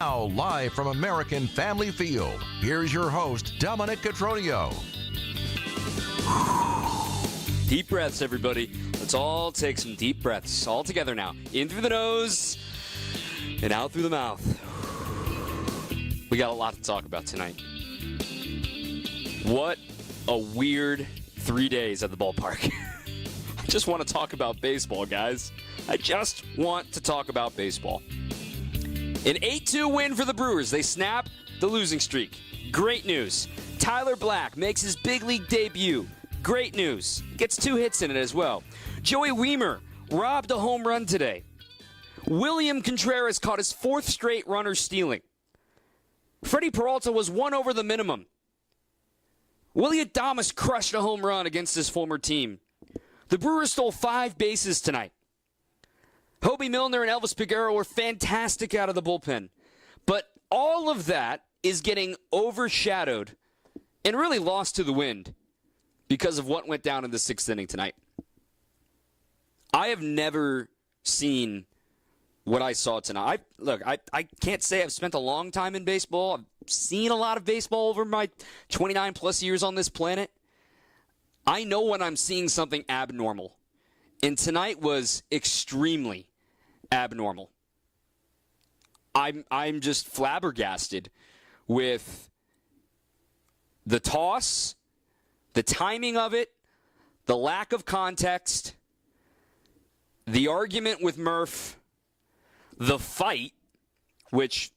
Now, live from American Family Field, here's your host, Dominic Cotroneo. Deep breaths, everybody. Let's all take some deep breaths. All together now. In through the nose and out through the mouth. We got a lot to talk about tonight. What a weird 3 days at the ballpark. I just want to talk about baseball, guys. I just want to talk about baseball. An 8-2 win for the Brewers. They snap the losing streak. Great news. Tyler Black makes his big league debut. Great news. Gets 2 hits in it as well. Joey Wiemer robbed a home run today. William Contreras caught his 4th straight runner stealing. Freddie Peralta was 1 over the minimum. Willie Adames crushed a home run against his former team. The Brewers stole 5 bases tonight. Hobie Milner and Elvis Peguero were fantastic out of the bullpen. But all of that is getting overshadowed and really lost to the wind because of what went down in the 6th inning tonight. I have never seen what I saw tonight. I can't say I've spent a long time in baseball. I've seen a lot of baseball over my 29-plus years on this planet. I know when I'm seeing something abnormal. And tonight was extremely abnormal. I'm just flabbergasted with the toss, the timing of it, the lack of context, the argument with Murph, the fight, which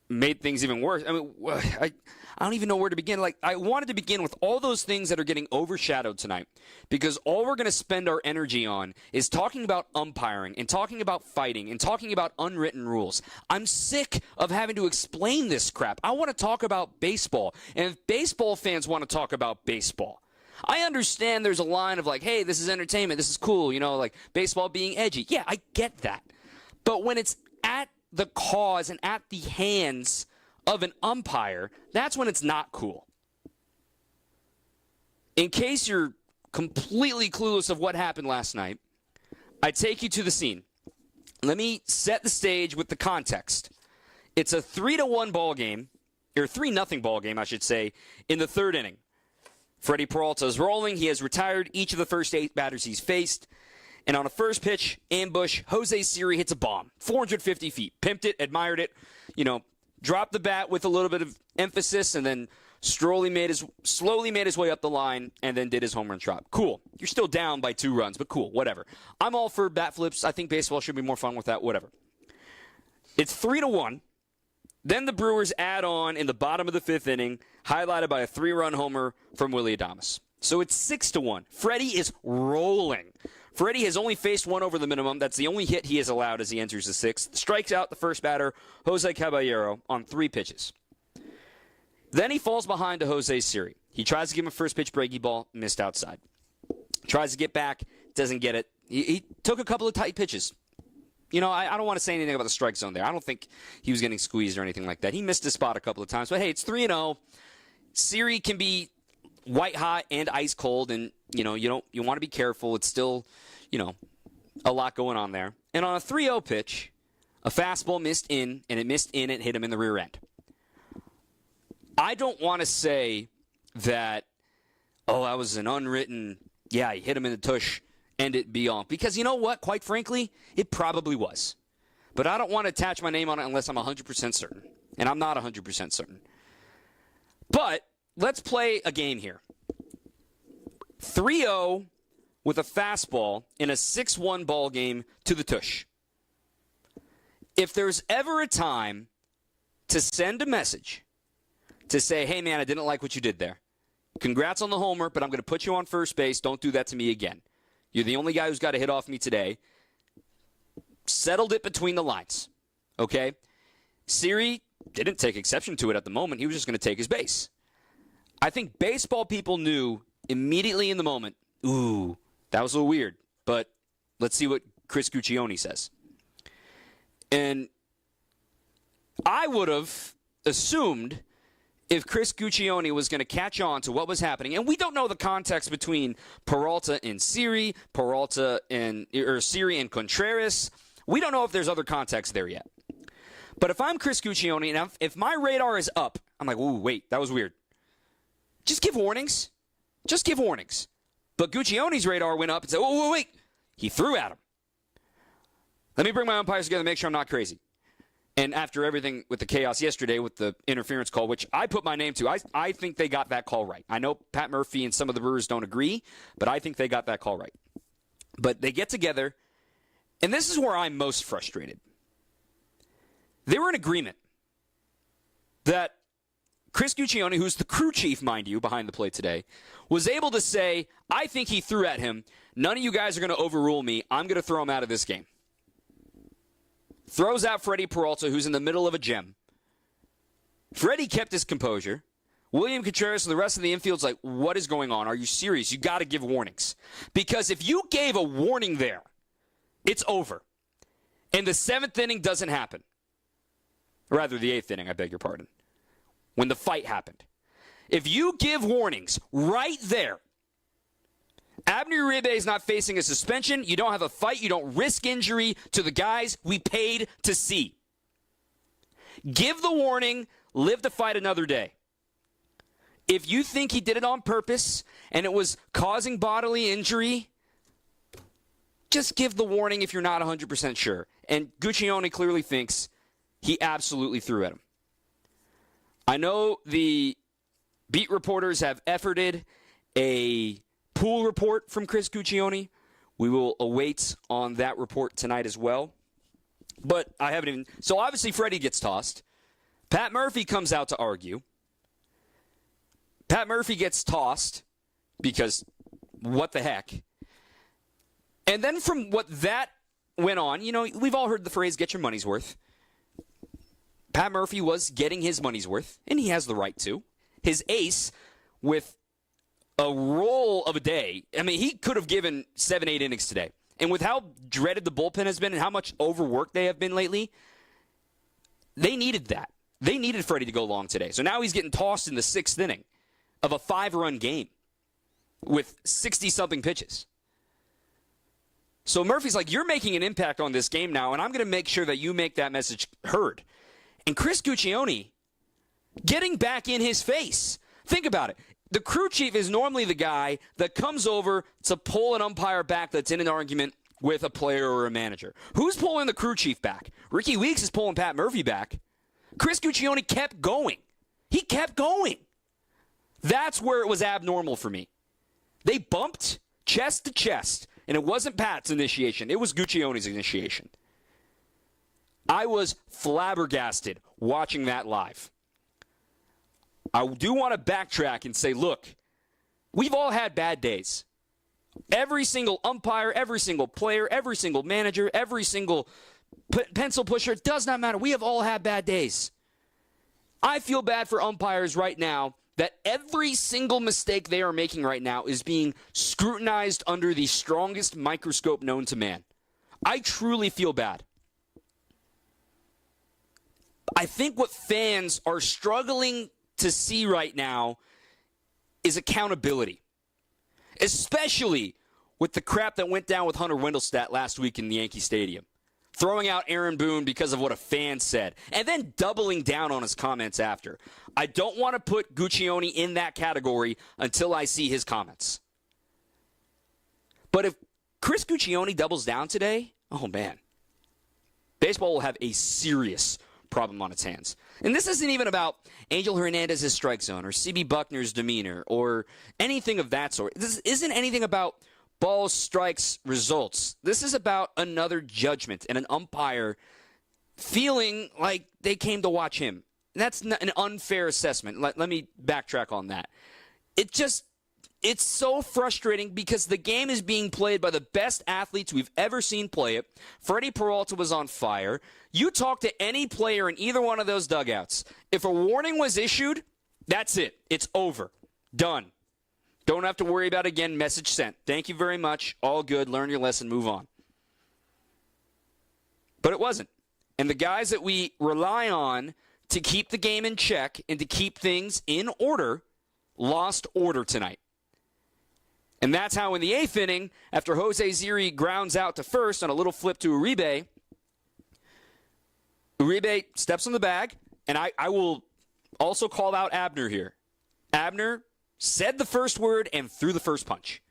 made things even worse. I mean, I don't even know where to begin. I wanted to begin with all those things that are getting overshadowed tonight, because all we're going to spend our energy on is talking about umpiring and talking about fighting and talking about unwritten rules. I'm sick of having to explain this crap. I want to talk about baseball, and if baseball fans want to talk about baseball, I understand there's a line of hey, this is entertainment, this is cool, baseball being edgy. Yeah, I get that. But when it's at the cause and at the hands of an umpire, that's when it's not cool. In case you're completely clueless of what happened last night, I take you to the scene. Let me set the stage with the context. It's a 3-1 ball game, or 3-0 ball game, I should say, in the 3rd inning. Freddie Peralta is rolling. He has retired each of the first 8 batters he's faced. And on a first pitch ambush, Jose Siri hits a bomb, 450 feet. Pimped it, admired it, dropped the bat with a little bit of emphasis, and then slowly made his way up the line, and then did his home run trot. Cool. You're still down by 2 runs, but cool, whatever. I'm all for bat flips. I think baseball should be more fun with that, whatever. It's 3-1. Then the Brewers add on in the bottom of the 5th inning, highlighted by a 3-run homer from Willie Adames. So it's 6-1. Freddie is rolling. Freddie has only faced 1 over the minimum. That's the only hit he has allowed as he enters the 6th. Strikes out the first batter, Jose Caballero, on 3 pitches. Then he falls behind to Jose Siri. He tries to give him a first pitch breaky ball, missed outside. Tries to get back, doesn't get it. He took a couple of tight pitches. I don't want to say anything about the strike zone there. I don't think he was getting squeezed or anything like that. He missed his spot a couple of times. But, hey, it's 3-0. Siri can be white hot and ice cold, and you want to be careful. It's still a lot going on there. And on a 3-0 pitch, a fastball missed in, and it missed in and hit him in the rear end. I don't want to say that, that was an unwritten, he hit him in the tush, and it be on. Because you know what? Quite frankly, it probably was. But I don't want to attach my name on it unless I'm 100% certain. And I'm not 100% certain. But let's play a game here. 3-0 with a fastball in a 6-1 ball game to the tush. If there's ever a time to send a message to say, hey, man, I didn't like what you did there. Congrats on the homer, but I'm going to put you on first base. Don't do that to me again. You're the only guy who's got a hit off me today. Settled it between the lines. Okay? Siri didn't take exception to it at the moment. He was just going to take his base. I think baseball people knew immediately in the moment, ooh, that was a little weird, but let's see what Chris Guccione says. And I would have assumed if Chris Guccione was going to catch on to what was happening, and we don't know the context between Peralta and Siri, Siri and Contreras. We don't know if there's other context there yet. But if I'm Chris Guccione, and if my radar is up, I'm like, ooh, wait, that was weird. Just give warnings. Just give warnings. But Guccione's radar went up and said, oh, wait. He threw at him. Let me bring my umpires together and make sure I'm not crazy. And after everything with the chaos yesterday with the interference call, which I put my name to, I think they got that call right. I know Pat Murphy and some of the Brewers don't agree, but I think they got that call right. But they get together, and this is where I'm most frustrated. They were in agreement that Chris Guccione, who's the crew chief, mind you, behind the plate today, was able to say, I think he threw at him. None of you guys are going to overrule me. I'm going to throw him out of this game. Throws out Freddie Peralta, who's in the middle of a gem. Freddie kept his composure. William Contreras and the rest of the infield's like, what is going on? Are you serious? You got to give warnings. Because if you gave a warning there, it's over. And the 7th inning doesn't happen. Or rather, the 8th inning, I beg your pardon. When the fight happened. If you give warnings right there, Abner Uribe is not facing a suspension. You don't have a fight. You don't risk injury to the guys we paid to see. Give the warning. Live to fight another day. If you think he did it on purpose and it was causing bodily injury, just give the warning if you're not 100% sure. And Guccione clearly thinks he absolutely threw at him. I know the beat reporters have efforted a pool report from Chris Guccione. We will await on that report tonight as well. But I haven't even... So obviously Freddie gets tossed. Pat Murphy comes out to argue. Pat Murphy gets tossed because what the heck. And then from what that went on, you know, we've all heard the phrase, get your money's worth. Pat Murphy was getting his money's worth, and he has the right to. His ace, with a roll of a day, I mean, he could have given 7-8 innings today. And with how dreaded the bullpen has been and how much overworked they have been lately, they needed that. They needed Freddie to go long today. So now he's getting tossed in the 6th inning of a 5-run game with 60-something pitches. So Murphy's like, you're making an impact on this game now, and I'm going to make sure that you make that message heard. And Chris Guccione getting back in his face. Think about it. The crew chief is normally the guy that comes over to pull an umpire back that's in an argument with a player or a manager. Who's pulling the crew chief back? Ricky Weeks is pulling Pat Murphy back. Chris Guccione kept going. He kept going. That's where it was abnormal for me. They bumped chest to chest, and it wasn't Pat's initiation. It was Guccione's initiation. I was flabbergasted watching that live. I do want to backtrack and say, look, we've all had bad days. Every single umpire, every single player, every single manager, every single pencil pusher, it does not matter. We have all had bad days. I feel bad for umpires right now that every single mistake they are making right now is being scrutinized under the strongest microscope known to man. I truly feel bad. I think what fans are struggling to see right now is accountability, especially with the crap that went down with Hunter Wendelstedt last week in the Yankee Stadium. Throwing out Aaron Boone because of what a fan said, and then doubling down on his comments after. I don't want to put Guccione in that category until I see his comments. But if Chris Guccione doubles down today, oh man, baseball will have a serious problem on its hands. And this isn't even about Angel Hernandez's strike zone or C.B. Buckner's demeanor or anything of that sort. This isn't anything about balls, strikes, results. This is about another judgment and an umpire feeling like they came to watch him. That's not an unfair assessment. Let me backtrack on that. It's so frustrating because the game is being played by the best athletes we've ever seen play it. Freddie Peralta was on fire. You talk to any player in either one of those dugouts. If a warning was issued, that's it. It's over. Done. Don't have to worry about it again. Message sent. Thank you very much. All good. Learn your lesson. Move on. But it wasn't. And the guys that we rely on to keep the game in check and to keep things in order lost order tonight. And that's how in the 8th inning, after Jose Ziri grounds out to first on a little flip to Uribe, Uribe steps on the bag, and I will also call out Abner here. Abner said the first word and threw the first punch.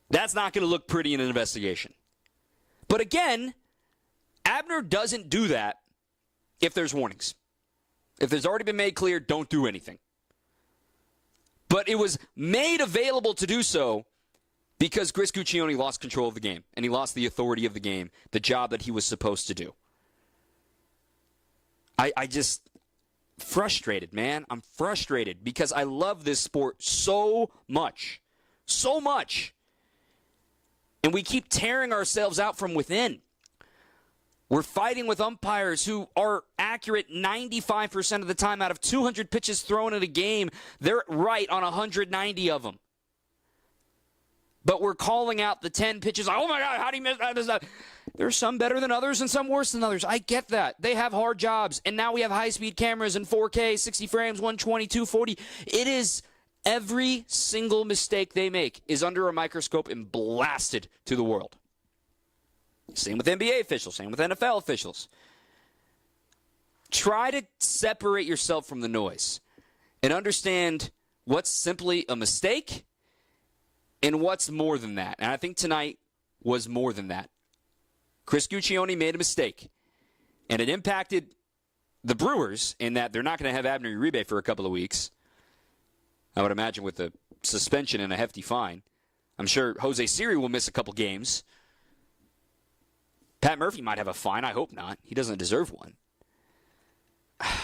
That's not going to look pretty in an investigation. But again, Abner doesn't do that if there's warnings. If there's already been made clear, don't do anything. But it was made available to do so because Chris Guccione lost control of the game, and he lost the authority of the game, the job that he was supposed to do. I just, frustrated, man. I'm frustrated because I love this sport so much. So much. And we keep tearing ourselves out from within. We're fighting with umpires who are accurate 95% of the time. Out of 200 pitches thrown in a game, they're right on 190 of them. But we're calling out the 10 pitches. Oh, my God, how do you miss that? There's some better than others and some worse than others. I get that. They have hard jobs. And now we have high-speed cameras and 4K, 60 frames, 120, 240. It is every single mistake they make is under a microscope and blasted to the world. Same with NBA officials. Same with NFL officials. Try to separate yourself from the noise and understand what's simply a mistake and what's more than that. And I think tonight was more than that. Chris Guccione made a mistake, and it impacted the Brewers in that they're not going to have Abner Uribe for a couple of weeks. I would imagine with a suspension and a hefty fine. I'm sure Jose Siri will miss a couple games. Pat Murphy might have a fine. I hope not. He doesn't deserve one.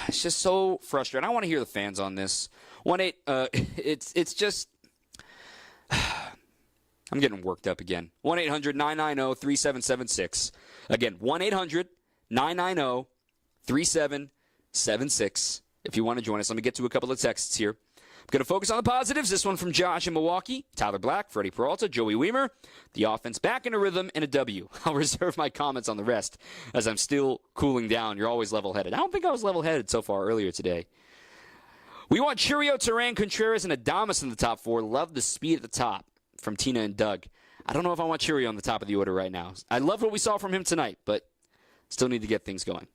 It's just so frustrating. I want to hear the fans on this. 1-8, it's just... I'm getting worked up again. 1-800-990-3776. Again, 1-800-990-3776. If you want to join us, let me get to a couple of texts here. I'm going to focus on the positives. This one from Josh in Milwaukee, Tyler Black, Freddie Peralta, Joey Weimer. The offense back in a rhythm and a W. I'll reserve my comments on the rest as I'm still cooling down. You're always level-headed. I don't think I was level-headed so far earlier today. We want Churio, Turan, Contreras, and Adames in the top four. Love the speed at the top from Tina and Doug. I don't know if I want Churio on the top of the order right now. I love what we saw from him tonight, but still need to get things going.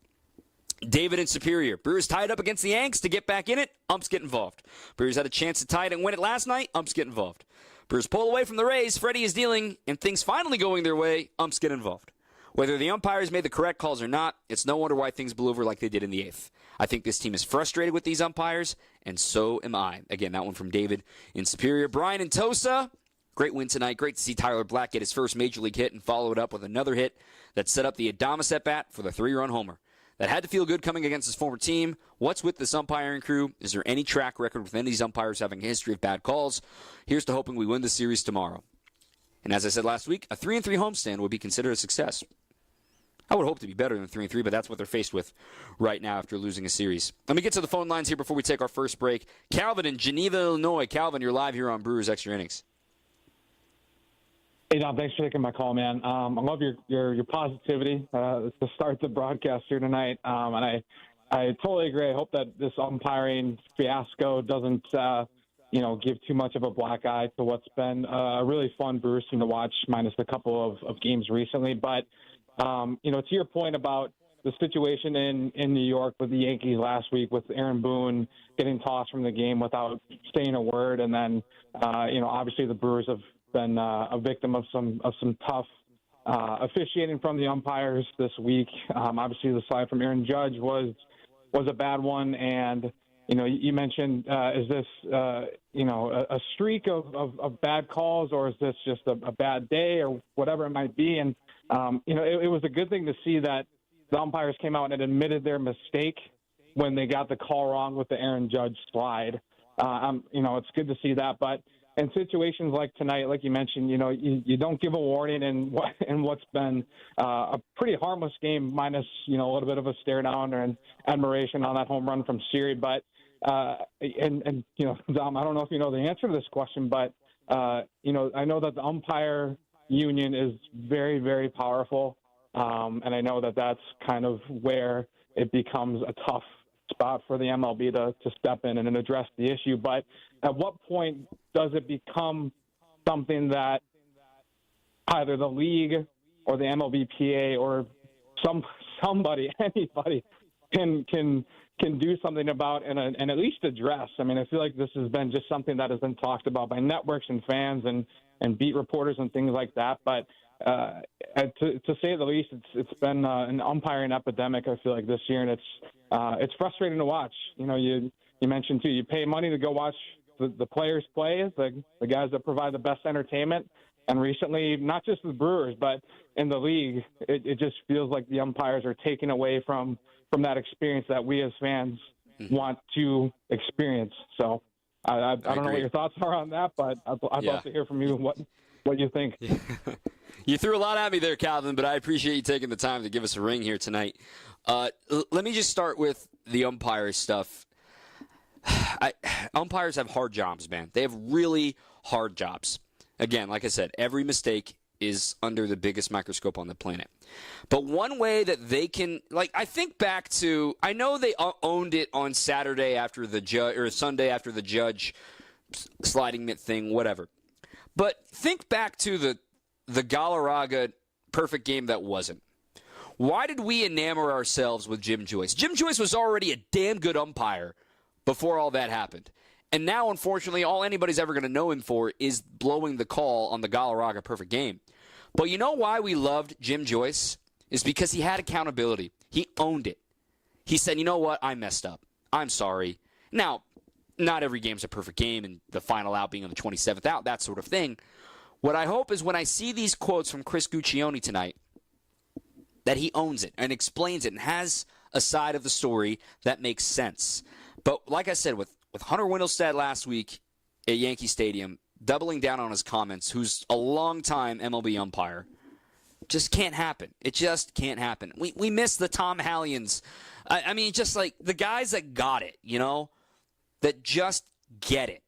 David in Superior. Brewers tied up against the Yanks to get back in it. Umps get involved. Brewers had a chance to tie it and win it last night. Umps get involved. Brewers pull away from the Rays. Freddie is dealing, and things finally going their way. Umps get involved. Whether the umpires made the correct calls or not, it's no wonder why things blew over like they did in the eighth. I think this team is frustrated with these umpires, and so am I. Again, that one from David in Superior. Brian in Tosa. Great win tonight. Great to see Tyler Black get his first major league hit and follow it up with another hit that set up the Adames at-bat for the 3-run homer. That had to feel good coming against his former team. What's with this umpiring crew? Is there any track record with any of these umpires having a history of bad calls? Here's to hoping we win the series tomorrow. And as I said last week, a 3-3 homestand would be considered a success. I would hope to be better than 3-3, but that's what they're faced with right now after losing a series. Let me get to the phone lines here before we take our first break. Calvin in Geneva, Illinois. Calvin, you're live here on Brewers Extra Innings. Hey, Don, thanks for taking my call, man. I love your positivity to start the broadcast here tonight. And I totally agree. I hope that this umpiring fiasco doesn't, give too much of a black eye to what's been a really fun Brewers team to watch, minus a couple of games recently. But, to your point about the situation in New York with the Yankees last week with Aaron Boone getting tossed from the game without saying a word. And then, obviously the Brewers have been a victim of some tough officiating from the umpires this week. Obviously, the slide from Aaron Judge was a bad one, and you mentioned is this a streak of bad calls, or is this just a bad day, or whatever it might be? And it was a good thing to see that the umpires came out and admitted their mistake when they got the call wrong with the Aaron Judge slide. It's good to see that, but in situations like tonight, like you mentioned, you don't give a warning in what's been a pretty harmless game, minus, a little bit of a stare down and admiration on that home run from Siri. But, Dom, I don't know if you know the answer to this question, but, I know that the umpire union is very, very powerful. And I know that that's kind of where it becomes a tough spot for the MLB to step in and address the issue. But at what point does it become something that either the league or the MLBPA or somebody, anybody can do something about and at least address. I mean, I feel like this has been just something that has been talked about by networks and fans and beat reporters and things like that. But to say the least, it's been an umpiring epidemic, I feel like, this year, and it's frustrating to watch. You know, you mentioned too, you pay money to go watch the players play, the guys that provide the best entertainment. And recently, not just the Brewers, but in the league, it just feels like the umpires are taking away from that experience that we as fans want to experience. So I don't know what your thoughts are on that, but I'd love to hear from you what you think. You threw a lot at me there, Calvin, but I appreciate you taking the time to give us a ring here tonight. Let me just start with the umpire stuff. Umpires have hard jobs, man. They have really hard jobs. Again, like I said, every mistake is under the biggest microscope on the planet. But one way that they can, I think back to, I know they owned it on Saturday after the judge, or Sunday after the judge sliding mitt thing, whatever. But think back to the Galarraga perfect game that wasn't. Why did we enamor ourselves with Jim Joyce? Jim Joyce was already a damn good umpire before all that happened. And now, unfortunately, all anybody's ever going to know him for is blowing the call on the Galarraga perfect game. But you know why we loved Jim Joyce? Is because he had accountability. He owned it. He said, you know what? I messed up. I'm sorry. Now, not every game's a perfect game, and the final out being on the 27th out, that sort of thing. What I hope is when I see these quotes from Chris Guccione tonight, that he owns it and explains it and has a side of the story that makes sense. But like I said, with Hunter Windelstedt last week at Yankee Stadium, doubling down on his comments, who's a long-time MLB umpire, just can't happen. It just can't happen. We miss the Tom Hallions. I mean, just like the guys that got it, you know, that just get it.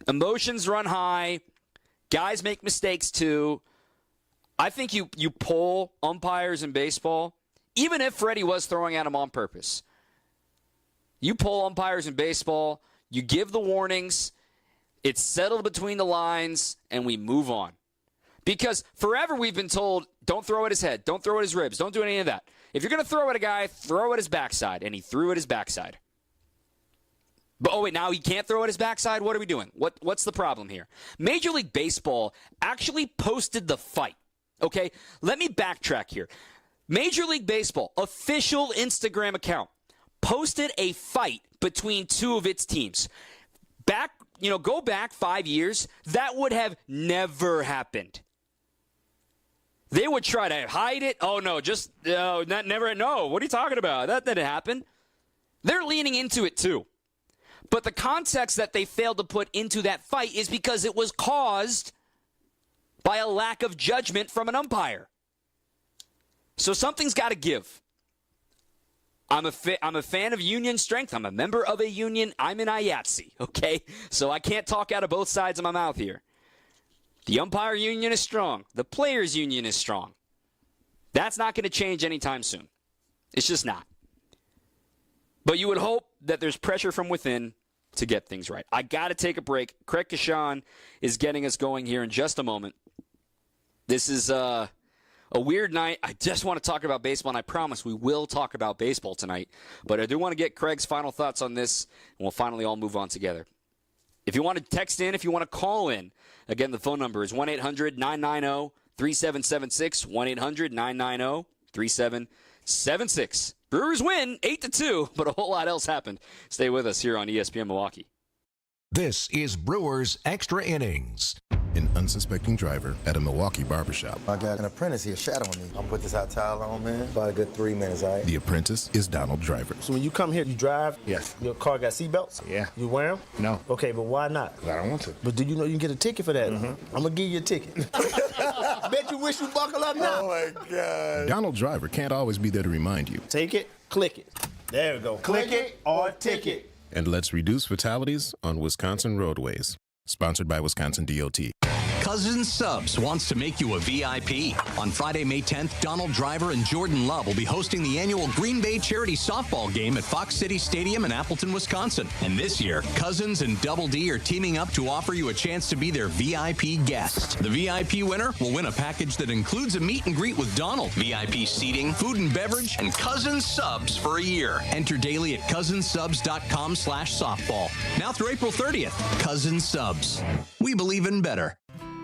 Emotions run high. Guys make mistakes too. I think you poll umpires in baseball, even if Freddie was throwing at him on purpose. You poll umpires in baseball, you give the warnings, it's settled between the lines, and we move on. Because forever we've been told, don't throw at his head, don't throw at his ribs, don't do any of that. If you're going to throw at a guy, throw at his backside, and he threw at his backside. But, oh, wait, now he can't throw at his backside? What are we doing? What's the problem here? Major League Baseball actually posted the fight. Okay, let me backtrack here. Major League Baseball, official Instagram account, posted a fight between two of its teams. Go back 5 years, that would have never happened. They would try to hide it. Oh, no, no, what are you talking about? That didn't happen. They're leaning into it, too. But the context that they failed to put into that fight is because it was caused by a lack of judgment from an umpire. So something's got to give. I'm a fan of union strength. I'm a member of a union. I'm in IATSE, okay? So I can't talk out of both sides of my mouth here. The umpire union is strong. The players union is strong. That's not going to change anytime soon. It's just not. But you would hope that there's pressure from within to get things right. I got to take a break. Craig Kashan is getting us going here in just a moment. This is a weird night. I just want to talk about baseball, and I promise we will talk about baseball tonight. But I do want to get Craig's final thoughts on this, and we'll finally all move on together. If you want to text in, if you want to call in, again, the phone number is 1-800-990-3776, 1-800-990-3776. Brewers win 8-2, but a whole lot else happened. Stay with us here on ESPN Milwaukee. This is Brewers Extra Innings. An unsuspecting driver at a Milwaukee barbershop. I got an apprentice here shadowing me. I'm gonna put this hot towel on, man. About a good 3 minutes, all right? The apprentice is Donald Driver. So when you come here, you drive? Yes. Your car got seatbelts? Yeah. You wear them? No. Okay, but why not? I don't want to. But do you know you can get a ticket for that? I'm gonna give you a ticket. Bet you wish you buckle up now. Oh, my God. Donald Driver can't always be there to remind you. Take it, click it. There we go. Click it or ticket. And let's reduce fatalities on Wisconsin roadways. Sponsored by Wisconsin DOT. Cousins Subs wants to make you a VIP. On Friday, May 10th, Donald Driver and Jordan Love will be hosting the annual Green Bay Charity Softball Game at Fox City Stadium in Appleton, Wisconsin. And this year, Cousins and Double D are teaming up to offer you a chance to be their VIP guest. The VIP winner will win a package that includes a meet and greet with Donald, VIP seating, food and beverage, and Cousins Subs for a year. Enter daily at cousinsubs.com/softball. Now through April 30th, Cousins Subs. We believe in better.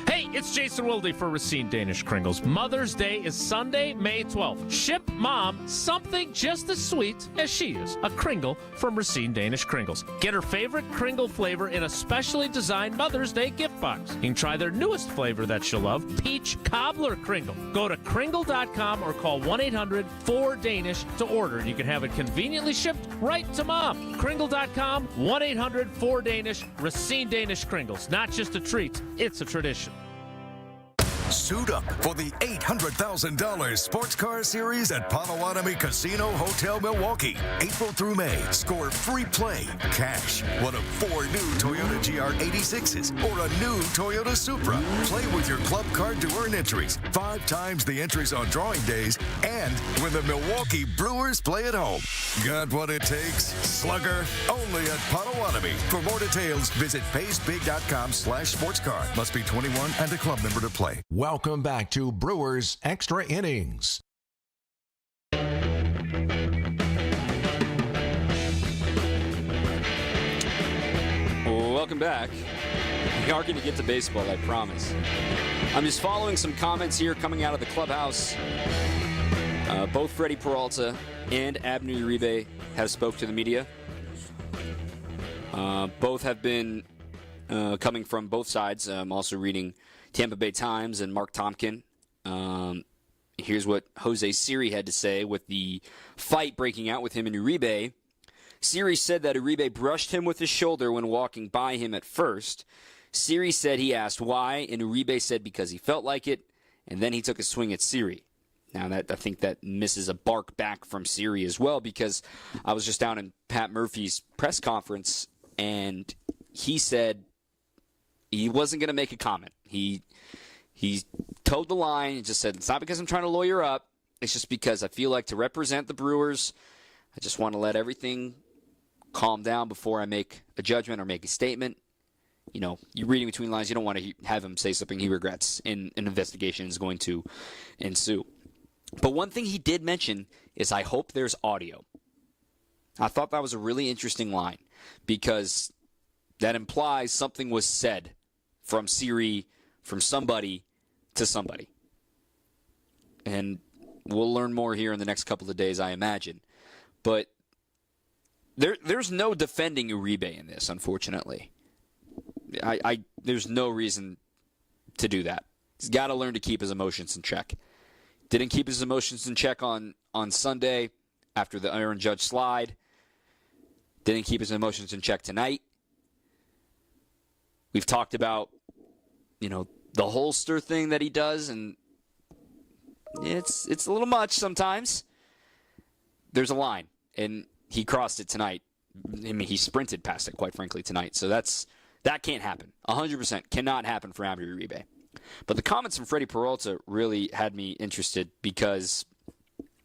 Hey, it's Jason Wilde for Racine Danish Kringles. Mother's Day is Sunday, May 12th. Ship Mom something just as sweet as she is. A Kringle from Racine Danish Kringles. Get her favorite Kringle flavor in a specially designed Mother's Day gift box. You can try their newest flavor that she'll love, Peach Cobbler Kringle. Go to Kringle.com or call 1-800-4DANISH to order. You can have it conveniently shipped right to Mom. Kringle.com, 1-800-4DANISH, Racine Danish Kringles. Not just a treat, it's a tradition. Suit up for the $800,000 Sports Car Series at Potawatomi Casino Hotel Milwaukee. April through May, score free play, cash, one of 4 new Toyota GR86s, or a new Toyota Supra. Play with your club card to earn entries, 5 times the entries on drawing days, and when the Milwaukee Brewers play at home. Got what it takes? Slugger, only at Potawatomi. For more details, visit paysbig.com/sportscar. Must be 21 and a club member to play. Welcome back to Brewers Extra Innings. Welcome back. We are going to get to baseball, I promise. I'm just following some comments here coming out of the clubhouse. Both Freddie Peralta and Abner Uribe have spoke to the media. Both have been coming from both sides. I'm also reading Tampa Bay Times and Mark Tompkin. Here's what Jose Siri had to say with the fight breaking out with him and Uribe. Siri said that Uribe brushed him with his shoulder when walking by him at first. Siri said he asked why, and Uribe said because he felt like it, and then he took a swing at Siri. Now, I think that misses a bark back from Siri as well, because I was just down in Pat Murphy's press conference, and he said he wasn't going to make a comment. He toed the line and just said, it's not because I'm trying to lawyer up. It's just because I feel like to represent the Brewers, I just want to let everything calm down before I make a judgment or make a statement. You know, you're reading between lines. You don't want to have him say something he regrets and an investigation is going to ensue. But one thing he did mention is, I hope there's audio. I thought that was a really interesting line, because that implies something was said from Siri, from somebody to somebody. And we'll learn more here in the next couple of days, I imagine. But there's no defending Uribe in this, unfortunately. There's no reason to do that. He's got to learn to keep his emotions in check. Didn't keep his emotions in check on Sunday after the Aaron Judge slide. Didn't keep his emotions in check tonight. We've talked about, the holster thing that he does, and it's a little much sometimes. There's a line, and he crossed it tonight. I mean, he sprinted past it, quite frankly, tonight. So that can't happen. 100% cannot happen for Abner Uribe. But the comments from Freddie Peralta really had me interested, because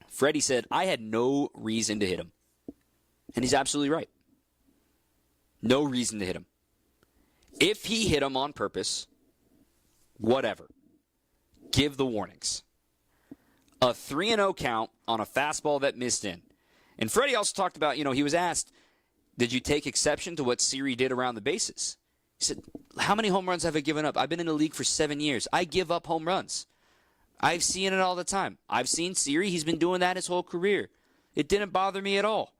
Freddie said, I had no reason to hit him. And he's absolutely right. No reason to hit him. If he hit him on purpose, whatever. Give the warnings. A 3-0 count on a fastball that missed in. And Freddie also talked about, he was asked, did you take exception to what Siri did around the bases? He said, how many home runs have I given up? I've been in the league for 7 years. I give up home runs. I've seen it all the time. I've seen Siri. He's been doing that his whole career. It didn't bother me at all.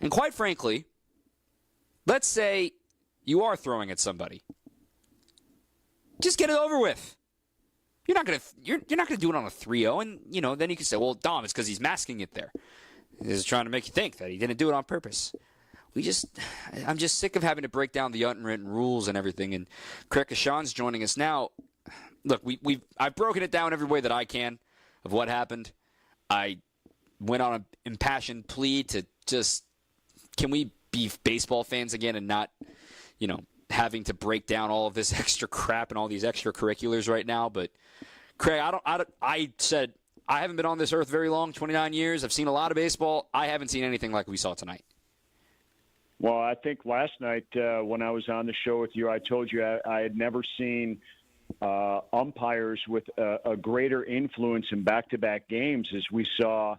And quite frankly, let's say you are throwing at somebody. Just get it over with. You're not gonna do it on a 3-0, and then you can say, well, Dom, it's because he's masking it there. He's trying to make you think that he didn't do it on purpose. I'm just sick of having to break down the unwritten rules and everything. And Craig Kashan's joining us now. Look, I've broken it down every way that I can of what happened. I went on an impassioned plea to just, can we be baseball fans again and not, having to break down all of this extra crap and all these extracurriculars right now. But Craig, I said I haven't been on this earth very long, 29 years. I've seen a lot of baseball. I haven't seen anything like we saw tonight. Well, I think last night when I was on the show with you, I told you I had never seen umpires with a greater influence in back-to-back games as we saw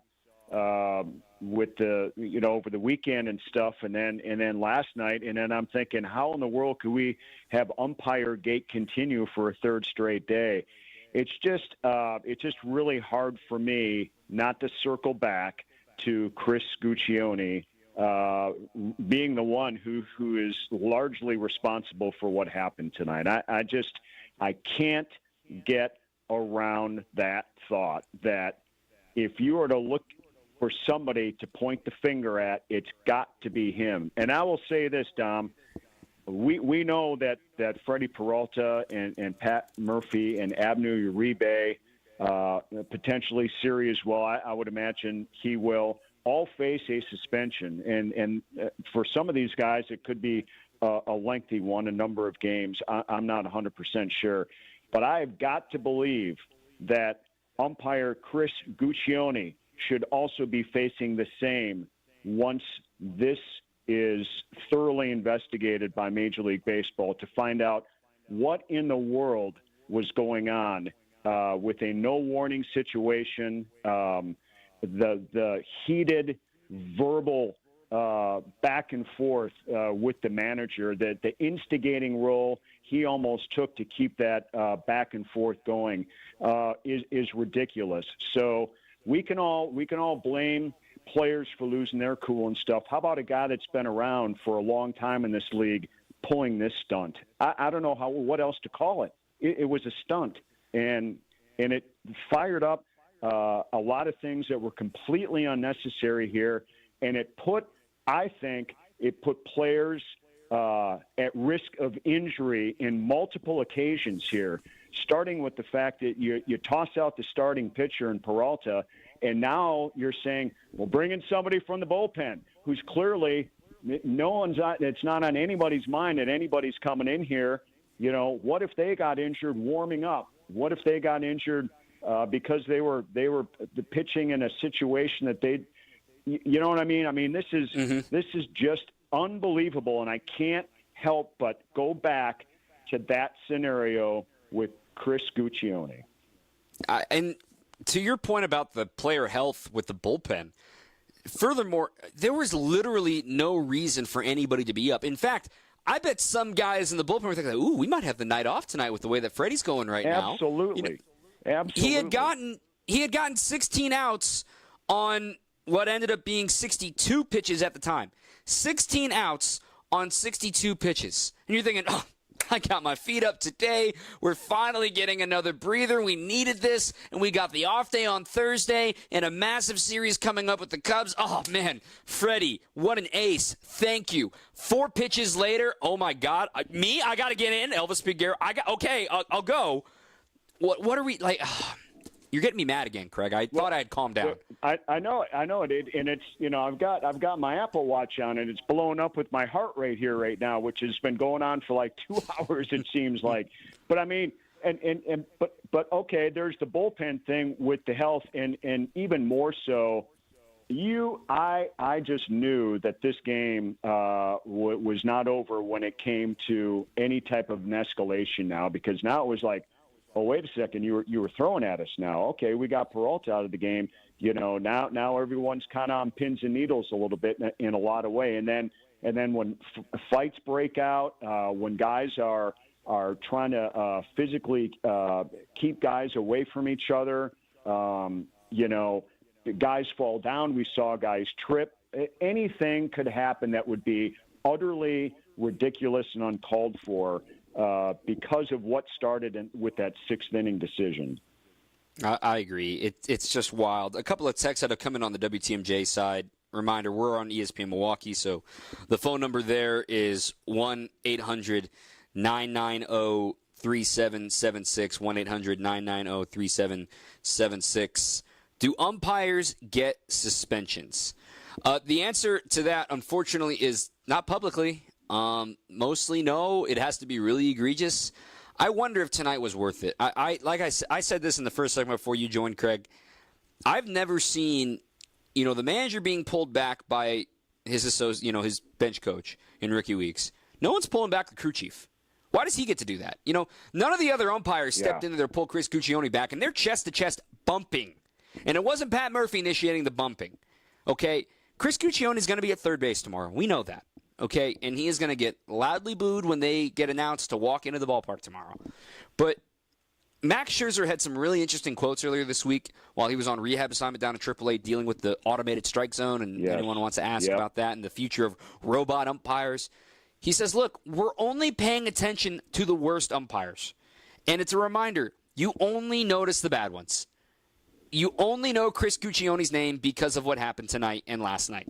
with the over the weekend and stuff, and then last night. And then I'm thinking, how in the world could we have umpire gate continue for a third straight day? It's just really hard for me not to circle back to Chris Guccione being the one who is largely responsible for what happened tonight. I can't get around that thought that if you were to look for somebody to point the finger at, it's got to be him. And I will say this, Dom, we know that Freddie Peralta and Pat Murphy and Abner Uribe, potentially Siri as well, I would imagine he will, all face a suspension. And for some of these guys, it could be a lengthy one, a number of games. I'm not 100% sure. But I've got to believe that umpire Chris Guccione should also be facing the same once this is thoroughly investigated by Major League Baseball to find out what in the world was going on with a no-warning situation, the heated verbal back and forth with the manager, the instigating role he almost took to keep that back and forth going is ridiculous. So we can all blame players for losing their cool and stuff. How about a guy that's been around for a long time in this league pulling this stunt? I don't know what else to call it. It was a stunt, and it fired up a lot of things that were completely unnecessary here, and I think it put players at risk of injury in multiple occasions here, starting with the fact that you toss out the starting pitcher in Peralta, and now you're saying, well, bring in somebody from the bullpen who's clearly it's not on anybody's mind that anybody's coming in here. What if they got injured warming up? What if they got injured because they were pitching in a situation that they, you know what I mean? I mean, this is just unbelievable, and I can't help but go back to that scenario with Chris Guccione. And to your point about the player health with the bullpen, furthermore, there was literally no reason for anybody to be up. In fact, I bet some guys in the bullpen were thinking, ooh, we might have the night off tonight with the way that Freddie's going right now. Absolutely. Absolutely. He had gotten 16 outs on what ended up being 62 pitches at the time. 16 outs on 62 pitches. And you're thinking, oh, I got my feet up today. We're finally getting another breather. We needed this, and we got the off day on Thursday and a massive series coming up with the Cubs. Oh, man, Freddie, what an ace. Thank you. 4 pitches later, oh, my God. I got to get in. Elvis Figueroa. I'll go. What are we, like... You're getting me mad again, Craig. I thought I had calmed down. I know it, and it's I've got my Apple Watch on, and it's blowing up with my heart rate here right now, which has been going on for like 2 hours. It seems like, but I mean, but okay, there's the bullpen thing with the health, and even more so, I just knew that this game was not over when it came to any type of an escalation now, because now it was like, oh, wait a second, you were throwing at us now. Okay, we got Peralta out of the game. Now everyone's kind of on pins and needles a little bit in a lot of way. And then when fights break out, when guys are trying to physically keep guys away from each other, guys fall down. We saw guys trip. Anything could happen that would be utterly ridiculous and uncalled for. Because of what started with that 6th inning decision. I agree. It's just wild. A couple of texts that have come in on the WTMJ side. Reminder, we're on ESPN Milwaukee, so the phone number there is 1-800-990-3776, 1-800-990-3776. Do umpires get suspensions? The answer to that, unfortunately, is not publicly. Mostly no. It has to be really egregious. I wonder if tonight was worth it. I said this in the first segment before you joined, Craig. I've never seen, the manager being pulled back by his his bench coach in Ricky Weeks. No one's pulling back the crew chief. Why does he get to do that? None of the other umpires stepped in there to pull Chris Guccione back, and they're chest-to-chest bumping. And it wasn't Pat Murphy initiating the bumping. Okay? Chris Guccione is going to be at third base tomorrow. We know that. Okay? And he is going to get loudly booed when they get announced to walk into the ballpark tomorrow. But Max Scherzer had some really interesting quotes earlier this week while he was on rehab assignment down at AAA dealing with the automated strike zone, and anyone wants to ask about that and the future of robot umpires. He says, look, we're only paying attention to the worst umpires. And it's a reminder, you only notice the bad ones. You only know Chris Guccione's name because of what happened tonight and last night.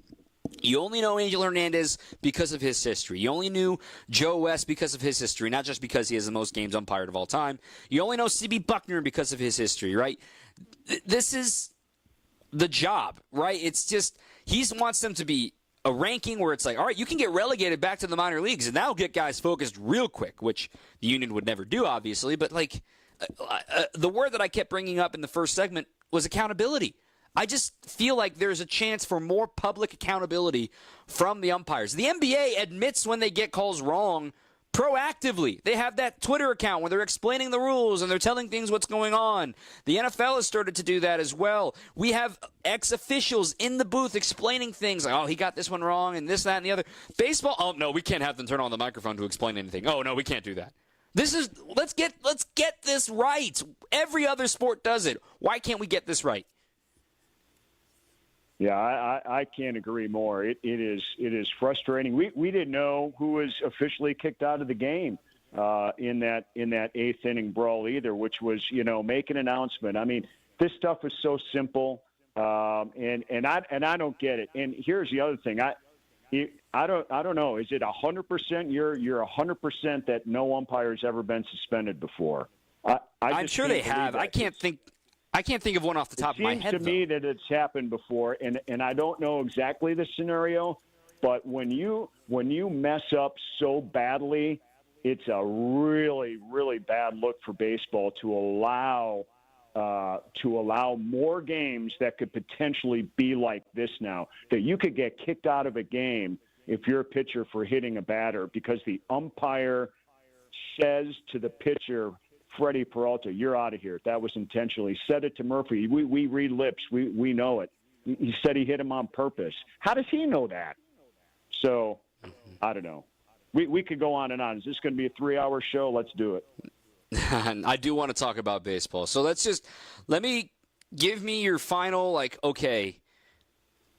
You only know Angel Hernandez because of his history. You only knew Joe West because of his history, not just because he has the most games umpired of all time. You only know C.B. Buckner because of his history, right? This is the job, right? It's just he wants them to be a ranking where it's like, all right, you can get relegated back to the minor leagues, and that'll get guys focused real quick, which the union would never do, obviously. But, the word that I kept bringing up in the first segment was accountability. I just feel like there's a chance for more public accountability from the umpires. The NBA admits when they get calls wrong proactively. They have that Twitter account where they're explaining the rules and they're telling things what's going on. The NFL has started to do that as well. We have ex-officials in the booth explaining things like, oh, he got this one wrong and this, that, and the other. Baseball, oh, no, we can't have them turn on the microphone to explain anything. Oh, no, we can't do that. Let's get this right. Every other sport does it. Why can't we get this right? Yeah, I can't agree more. It is frustrating. We didn't know who was officially kicked out of the game in that eighth inning brawl either, which was make an announcement. I mean, this stuff is so simple, and I don't get it. And here's the other thing. I don't know. Is it 100%? You're 100% that no umpire's ever been suspended before. I'm sure they have. I can't think of one off the top of my head. It seems to me that it's happened before, and I don't know exactly the scenario, but when you mess up so badly, it's a really, really bad look for baseball to allow more games that could potentially be like this now, that you could get kicked out of a game if you're a pitcher for hitting a batter because the umpire says to the pitcher, Freddie Peralta, you're out of here. That was intentional. He said it to Murphy. We read lips. We know it. He said he hit him on purpose. How does he know that? So, I don't know. We could go on and on. Is this going to be a 3-hour show? Let's do it. I do want to talk about baseball. So give me your final, okay,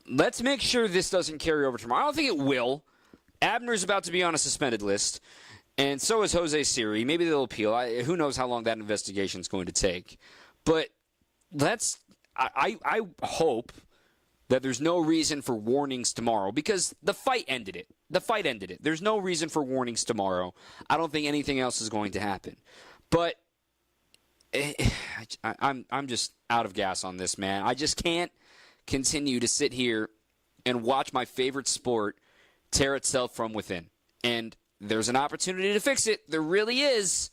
let's make sure this doesn't carry over tomorrow. I don't think it will. Abner's about to be on a suspended list. And so is Jose Siri. Maybe they'll appeal. Who knows how long that investigation is going to take. But I hope that there's no reason for warnings tomorrow because the fight ended it. There's no reason for warnings tomorrow. I don't think anything else is going to happen. But I'm just out of gas on this, man. I just can't continue to sit here and watch my favorite sport tear itself from within. And there's an opportunity to fix it. There really is.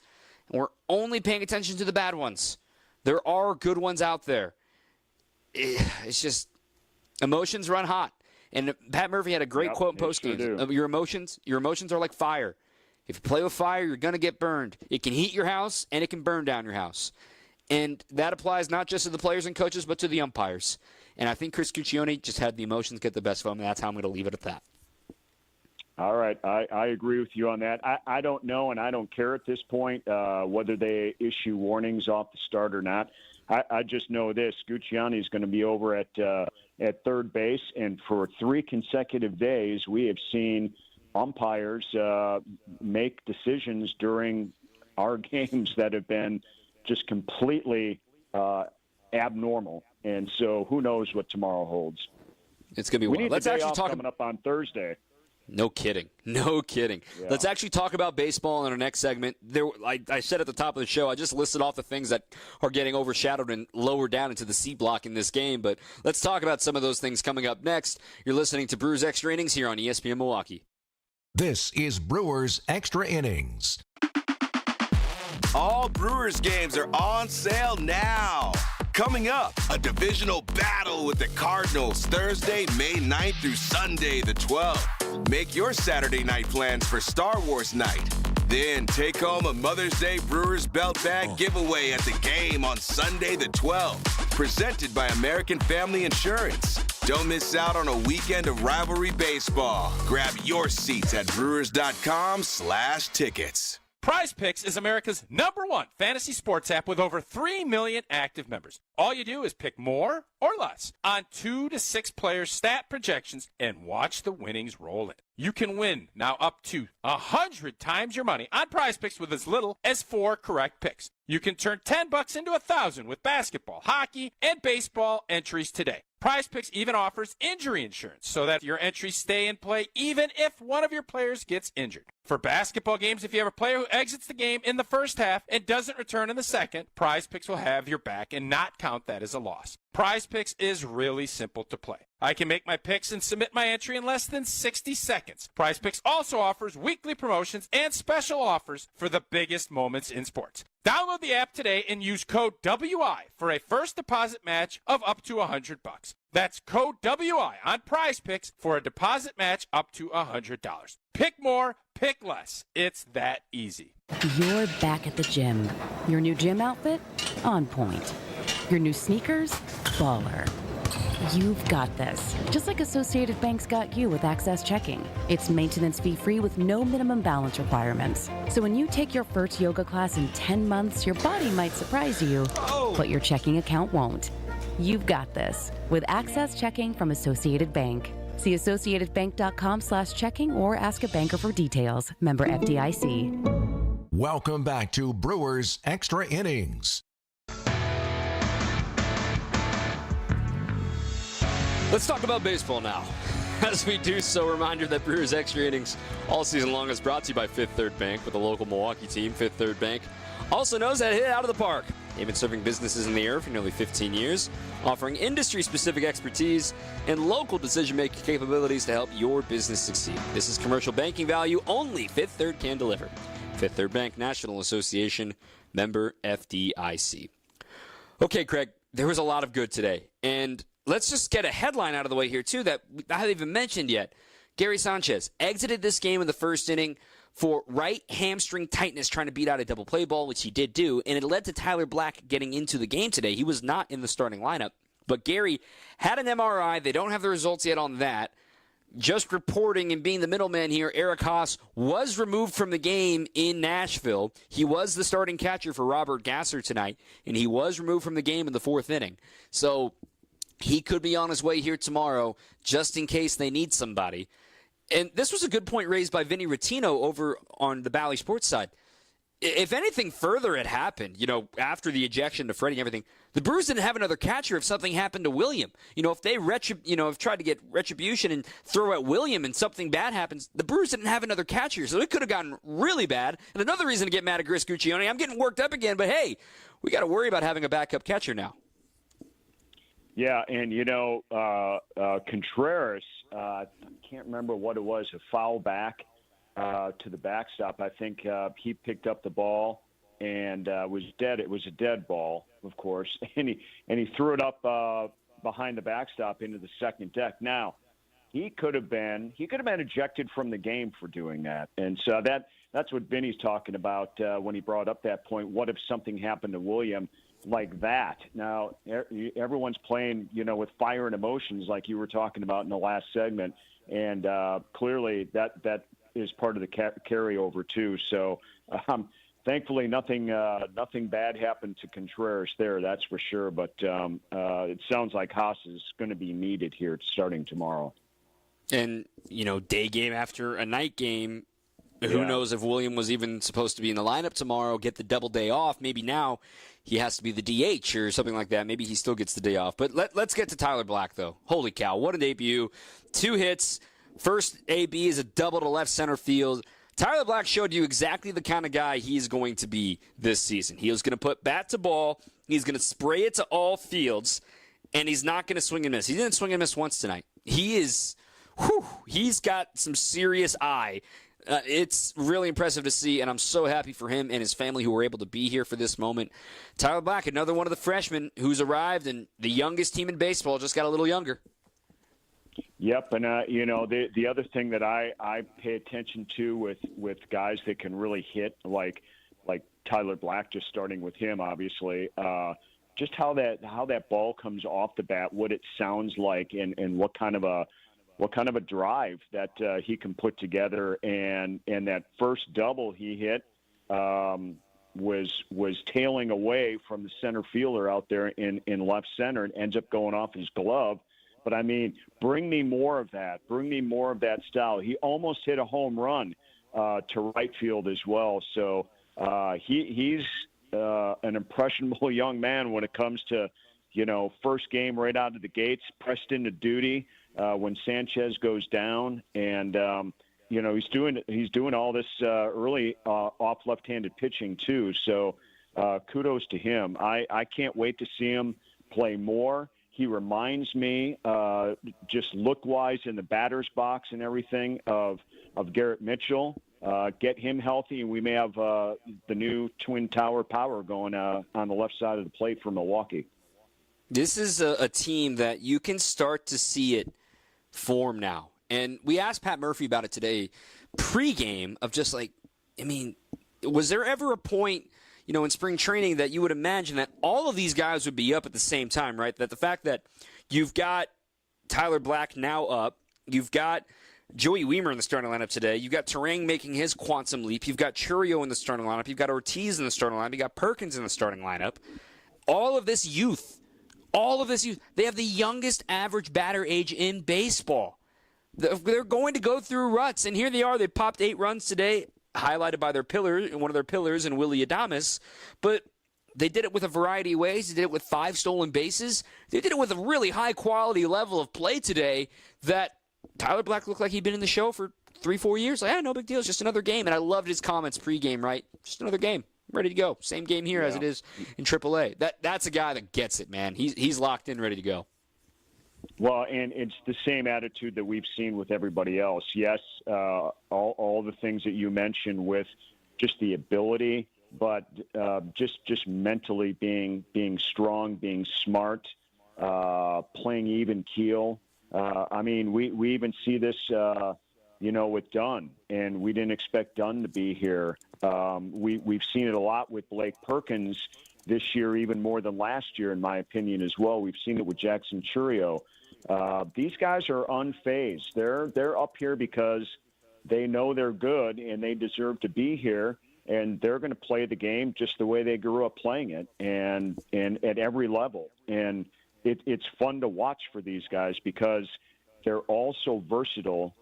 We're only paying attention to the bad ones. There are good ones out there. It's just emotions run hot. And Pat Murphy had a great quote in postgame. Sure, your emotions are like fire. If you play with fire, you're going to get burned. It can heat your house, and it can burn down your house. And that applies not just to the players and coaches, but to the umpires. And I think Chris Guccione just had the emotions get the best of him, and that's how I'm going to leave it at that. All right. I agree with you on that. I don't know, and I don't care at this point whether they issue warnings off the start or not. I just know this. Guccione is going to be over at third base, and for 3 consecutive days, we have seen umpires make decisions during our games that have been just completely abnormal. And so who knows what tomorrow holds. It's going to be wild. Let's actually talk coming up on Thursday. No kidding. Yeah. Let's actually talk about baseball in our next segment. I said at the top of the show, I just listed off the things that are getting overshadowed and lower down into the C block in this game. But let's talk about some of those things coming up next. You're listening to Brewers Extra Innings here on ESPN Milwaukee. This is Brewers Extra Innings. All Brewers games are on sale now. Coming up, a divisional battle with the Cardinals Thursday, May 9th through Sunday the 12th. Make your Saturday night plans for Star Wars night. Then take home a Mother's Day Brewers belt bag giveaway at the game on Sunday the 12th. Presented by American Family Insurance. Don't miss out on a weekend of rivalry baseball. Grab your seats at brewers.com/tickets. Prize Picks is America's #1 fantasy sports app with over 3 million active members. All you do is pick more or less on 2 to 6 players' stat projections and watch the winnings roll in. You can win now up to 100 times your money on Prize Picks with as little as 4 correct picks. You can turn $10 into $1,000 with basketball, hockey, and baseball entries today. Prize Picks even offers injury insurance so that your entries stay in play even if one of your players gets injured. For basketball games, if you have a player who exits the game in the first half and doesn't return in the second, Prize Picks will have your back and not count that as a loss. Prize Picks is really simple to play. I can make my picks and submit my entry in less than 60 seconds. Prize Picks also offers weekly promotions and special offers for the biggest moments in sports. Download the app today and use code WI for a first deposit match of up to $100. That's code WI on Prize Picks for a deposit match up to $100. Pick more, pick less. It's that easy. You're back at the gym. Your new gym outfit? On point. Your new sneakers? Baller. You've got this. Just like Associated Bank's got you with Access Checking. It's maintenance fee free with no minimum balance requirements. So when you take your first yoga class in 10 months, your body might surprise you, but your checking account won't. You've got this with Access Checking from Associated Bank. See associatedbank.com/checking or ask a banker for details. Member FDIC. Welcome back to Brewers Extra Innings. Let's talk about baseball now. As we do so, reminder that Brewers Extra Innings all season long is brought to you by Fifth Third Bank, with a local Milwaukee team. Fifth Third Bank also knows how to hit out of the park. They've been serving businesses in the area for nearly 15 years, offering industry-specific expertise and local decision-making capabilities to help your business succeed. This is commercial banking value only Fifth Third can deliver. Fifth Third Bank, National Association, member FDIC. Okay, Craig, there was a lot of good today, and let's just get a headline out of the way here, too, that I haven't even mentioned yet. Gary Sanchez exited this game in the first inning for right hamstring tightness, trying to beat out a double play ball, which he did do, and it led to Tyler Black getting into the game today. He was not in the starting lineup, but Gary had an MRI. They don't have the results yet on that. Just reporting and being the middleman here, Eric Haas was removed from the game in Nashville. He was the starting catcher for Robert Gasser tonight, and he was removed from the game in the fourth inning. So he could be on his way here tomorrow just in case they need somebody. And this was a good point raised by Vinny Rottino over on the Bally Sports side. If anything further had happened, after the ejection to Freddie and everything, the Brewers didn't have another catcher if something happened to William. If they have tried to get retribution and throw at William and something bad happens, the Brewers didn't have another catcher, so it could have gotten really bad. And another reason to get mad at Chris Guccione, I'm getting worked up again, but hey, we got to worry about having a backup catcher now. Yeah, and Contreras, I can't remember what it was, a foul back to the backstop. I think he picked up the ball and was dead. It was a dead ball, of course, and he threw it up behind the backstop into the second deck. Now, he could have been ejected from the game for doing that, and so that's what Vinny's talking about when he brought up that point. What if something happened to William like that? Now, everyone's playing, with fire and emotions like you were talking about in the last segment, and clearly that is part of the carryover too. So thankfully nothing bad happened to Contreras there, that's for sure. But it sounds like Haas is going to be needed here starting tomorrow. And, day game after a night game, who knows if William was even supposed to be in the lineup tomorrow, get the double day off. Maybe now he has to be the DH or something like that. Maybe he still gets the day off. But let's get to Tyler Black, though. Holy cow, what a debut. 2 hits. First AB is a double to left center field. Tyler Black showed you exactly the kind of guy he's going to be this season. He was going to put bat to ball. He's going to spray it to all fields, and he's not going to swing and miss. He didn't swing and miss once tonight. He is he's got some serious eye. It's really impressive to see, and I'm so happy for him and his family who were able to be here for this moment. Tyler Black, another one of the freshmen who's arrived, and the youngest team in baseball just got a little younger. Yep, and the other thing that I pay attention to with guys that can really hit, like Tyler Black, just starting with him, obviously, just how that ball comes off the bat, what it sounds like, and what kind of a drive that he can put together, and that first double he hit was tailing away from the center fielder out there in left center, and ends up going off his glove. But I mean, bring me more of that. Bring me more of that style. He almost hit a home run to right field as well. So he's an impressionable young man when it comes to, first game right out of the gates, pressed into duty when Sanchez goes down, and he's doing all this early off left-handed pitching too. So kudos to him. I can't wait to see him play more. He reminds me, just look-wise in the batter's box and everything, of Garrett Mitchell. Get him healthy, and we may have the new Twin Tower power going on the left side of the plate for Milwaukee. This is a team that you can start to see it form now. And we asked Pat Murphy about it today, pregame, of just was there ever a point – in spring training that you would imagine that all of these guys would be up at the same time, right? That the fact that you've got Tyler Black now up, you've got Joey Weimer in the starting lineup today, you've got Terang making his quantum leap, you've got Churio in the starting lineup, you've got Ortiz in the starting lineup, you've got Perkins in the starting lineup. All of this youth, they have the youngest average batter age in baseball. They're going to go through ruts, and here they are. They popped 8 runs today, highlighted by one of their pillars in Willie Adames, but they did it with a variety of ways. They did it with 5 stolen bases. They did it with a really high-quality level of play today that Tyler Black looked like he'd been in the show for 3-4 years. No big deal. It's just another game. And I loved his comments pregame, right? Just another game. Ready to go. Same game here as it is in AAA. That's a guy that gets it, man. He's locked in, ready to go. Well, and it's the same attitude that we've seen with everybody else. Yes, all the things that you mentioned with just the ability, but just mentally being strong, being smart, playing even keel. We even see this, with Dunn, and we didn't expect Dunn to be here. We've seen it a lot with Blake Perkins this year, even more than last year, in my opinion, as well. We've seen it with Jackson Churio. These guys are unfazed. They're up here because they know they're good and they deserve to be here, and they're going to play the game just the way they grew up playing it, and at every level. And it's fun to watch for these guys because they're all so versatile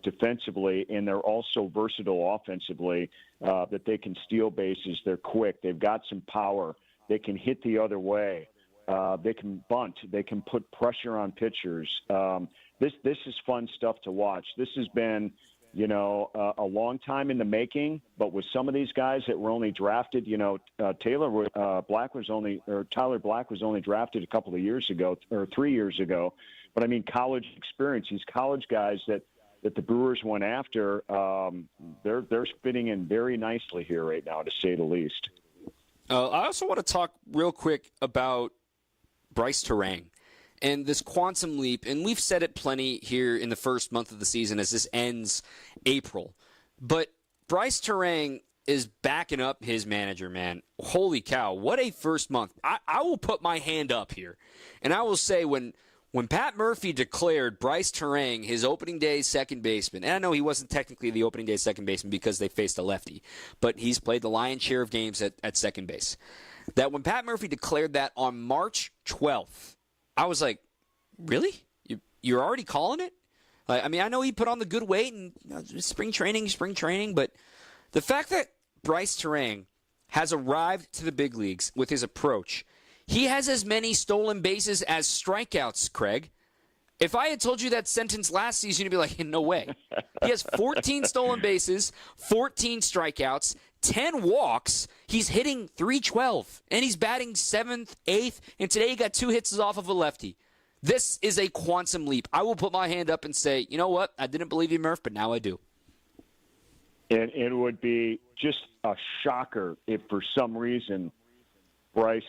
defensively, and they're also versatile offensively, that they can steal bases. They're quick. They've got some power. They can hit the other way. They can bunt. They can put pressure on pitchers. This is fun stuff to watch. This has been, a long time in the making. But with some of these guys that were only drafted, Tyler Black was only drafted a couple of years ago or 3 years ago. But college experience. These college guys that the Brewers went after, they're fitting in very nicely here right now, to say the least. I also want to talk real quick about Bryce Terang and this quantum leap. And we've said it plenty here in the first month of the season as this ends April. But Bryce Terang is backing up his manager, man. Holy cow, what a first month. I will put my hand up here, and I will say when Pat Murphy declared Bryce Terang his opening day second baseman, and I know he wasn't technically the opening day second baseman because they faced a lefty, but he's played the lion's share of games at second base. That when Pat Murphy declared that on March 12th, I was like, really? You're already calling it? I know he put on the good weight and spring training, but the fact that Bryce Terang has arrived to the big leagues with his approach, he has as many stolen bases as strikeouts, Craig. If I had told you that sentence last season, you'd be like, no way. He has 14 stolen bases, 14 strikeouts, 10 walks. He's hitting .312, and he's batting 7th, 8th, and today he got 2 hits off of a lefty. This is a quantum leap. I will put my hand up and say, you know what? I didn't believe you, Murph, but now I do. And it would be just a shocker if for some reason Bryce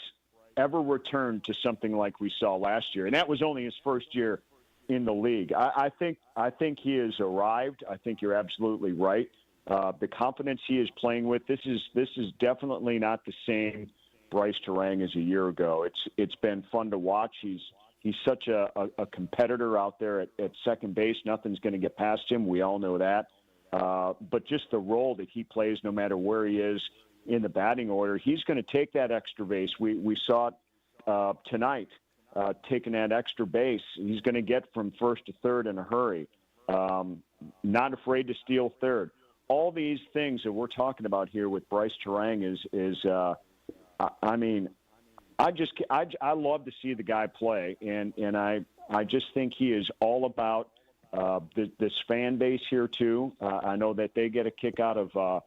ever returned to something like we saw last year. And that was only his first year in the league. I think he has arrived. I think you're absolutely right. The confidence he is playing with, this is definitely not the same Bryce Terang as a year ago. It's been fun to watch. He's such a competitor out there at second base. Nothing's going to get past him. We all know that. But just the role that he plays, no matter where he is in the batting order, he's going to take that extra base. We saw it tonight, taking that extra base. He's going to get from first to third in a hurry. Not afraid to steal third. All these things that we're talking about here with Bryce Terang I love to see the guy play, and I just think he is all about this fan base here too. I know that they get a kick out of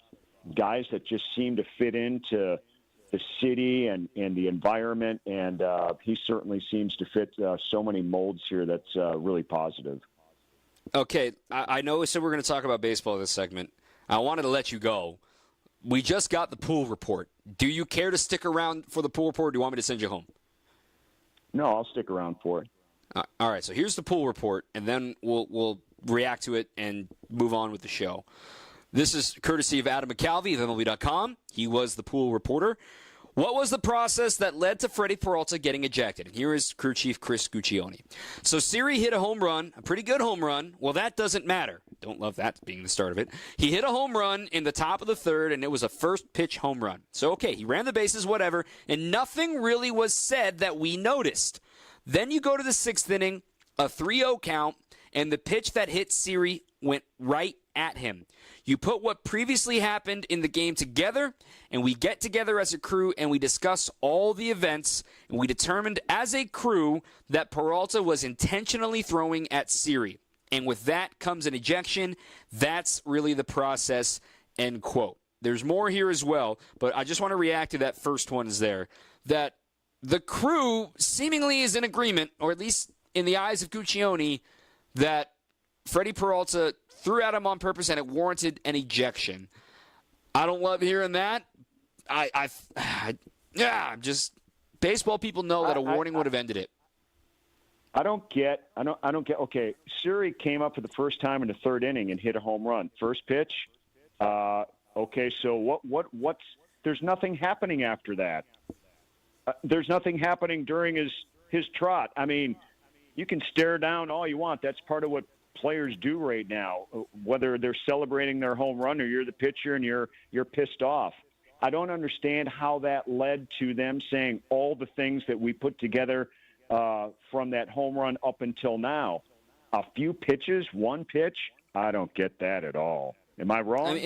guys that just seem to fit into the city and the environment, and he certainly seems to fit so many molds here that's really positive. Okay, I know we said we're going to talk about baseball this segment. I wanted to let you go. We just got the pool report. Do you care to stick around for the pool report, or do you want me to send you home? No, I'll stick around for it. All right, so here's the pool report, and then we'll react to it and move on with the show. This is courtesy of Adam McCalvey of MLB.com. He was the pool reporter. What was the process that led to Freddie Peralta getting ejected? And here is crew chief Chris Guccione. So Siri hit a home run, a pretty good home run. Well, that doesn't matter. Don't love that being the start of it. He hit a home run in the top of the third, and it was a first pitch home run. So, okay, he ran the bases, whatever, and nothing really was said that we noticed. Then you go to the sixth inning, a 3-0 count, and the pitch that hit Siri went right at him. You put what previously happened in the game together, and we get together as a crew, and we discuss all the events, and we determined as a crew that Peralta was intentionally throwing at Siri. And with that comes an ejection. That's really the process, end quote. There's more here as well, but I just want to react to that first one is there, that the crew seemingly is in agreement, or at least in the eyes of Guccione, that Freddie Peralta threw at him on purpose and it warranted an ejection. I don't love hearing that. Baseball people know that a warning would have ended it. I don't get. Okay, Siri came up for the first time in the third inning and hit a home run. First pitch. Okay, so what's? There's nothing happening after that. There's nothing happening during his trot. I mean, you can stare down all you want. That's part of what players do right now, whether they're celebrating their home run or you're the pitcher and you're pissed off. I don't understand how that led to them saying all the things that we put together from that home run up until now. A few pitches, one pitch, I don't get that at all. Am I wrong?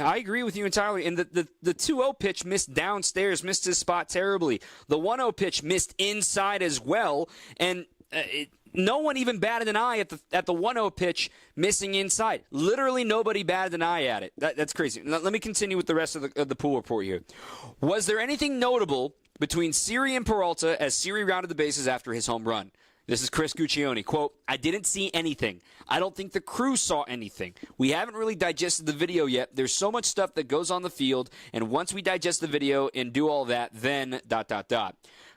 I agree with you entirely. And the 2-0 pitch missed downstairs, missed his spot terribly. The 1-0 pitch missed inside as well, and no one even batted an eye at the 1-0 pitch missing inside. Literally nobody batted an eye at it. That's crazy. Let me continue with the rest of the pool report here. Was there anything notable between Siri and Peralta as Siri rounded the bases after his home run? This is Chris Guccione. Quote, I didn't see anything. I don't think the crew saw anything. We haven't really digested the video yet. There's so much stuff that goes on the field, and once we digest the video and do all that, then ...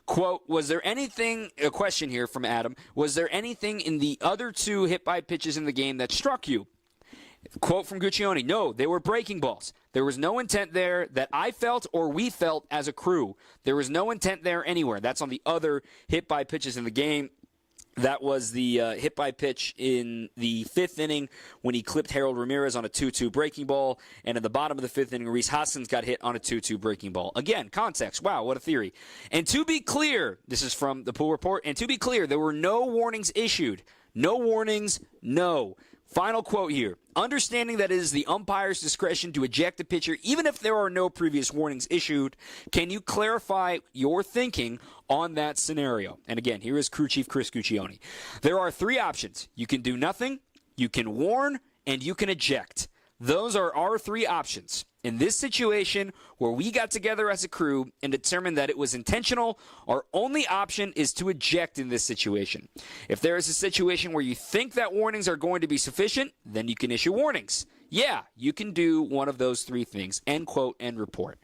Quote, was there anything, a question here from Adam, was there anything in the other two hit-by pitches in the game that struck you? Quote from Guccione, no, they were breaking balls. There was no intent there that I felt or we felt as a crew. There was no intent there anywhere. That's on the other hit-by pitches in the game. That was the hit-by pitch in the fifth inning when he clipped Harold Ramirez on a 2-2 breaking ball. And in the bottom of the fifth inning, Reese Hoskins got hit on a 2-2 breaking ball. Again, context. Wow, what a theory. And to be clear, this is from the pool report, and to be clear, there were no warnings issued. No warnings, no. Final quote here. Understanding that it is the umpire's discretion to eject a pitcher even if there are no previous warnings issued, can you clarify your thinking on that scenario? And again, here is crew chief Chris Guccione. There are three options. You can do nothing, you can warn, and you can eject. Those are our three options. In this situation where we got together as a crew and determined that it was intentional, our only option is to eject in this situation. If there is a situation where you think that warnings are going to be sufficient, then you can issue warnings. Yeah, you can do one of those three things. End quote, end report.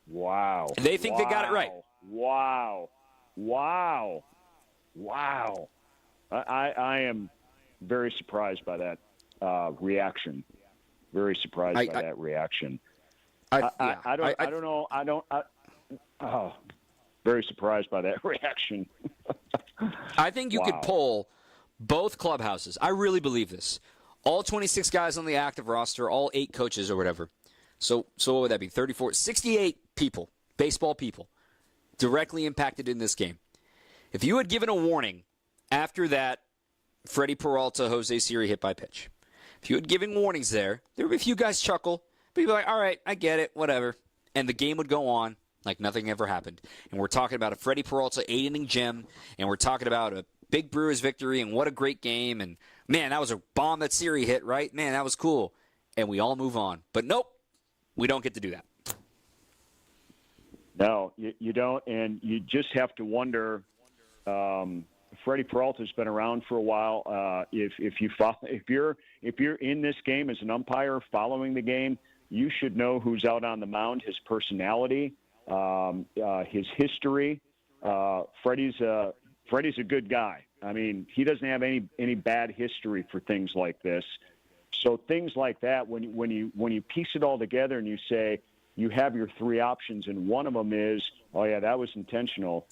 Wow. They think they got it right. Wow. I am very surprised by that reaction. Very surprised by that reaction. I don't know. Very surprised by that reaction. I think you could poll both clubhouses. I really believe this. All 26 guys on the active roster, all 8 coaches or whatever. So what would that be? 34, 68 people, baseball people, directly impacted in this game. If you had given a warning after that Freddie Peralta, Jose Siri hit by pitch, if you had given warnings there would be a few guys chuckle, but you'd be like, all right, I get it, whatever. And the game would go on like nothing ever happened. And we're talking about a Freddie Peralta 8-inning gem, and we're talking about a big Brewers victory, and what a great game. And, man, that was a bomb that Siri hit, right? Man, that was cool. And we all move on. But nope, we don't get to do that. No, you don't, and you just have to wonder. Freddie Peralta's been around for a while. If you're in this game as an umpire following the game, you should know who's out on the mound, his personality, his history. Freddie's a good guy. I mean, he doesn't have any bad history for things like this. So things like that, when you piece it all together and you say you have your 3 options and one of them is, oh yeah, that was intentional,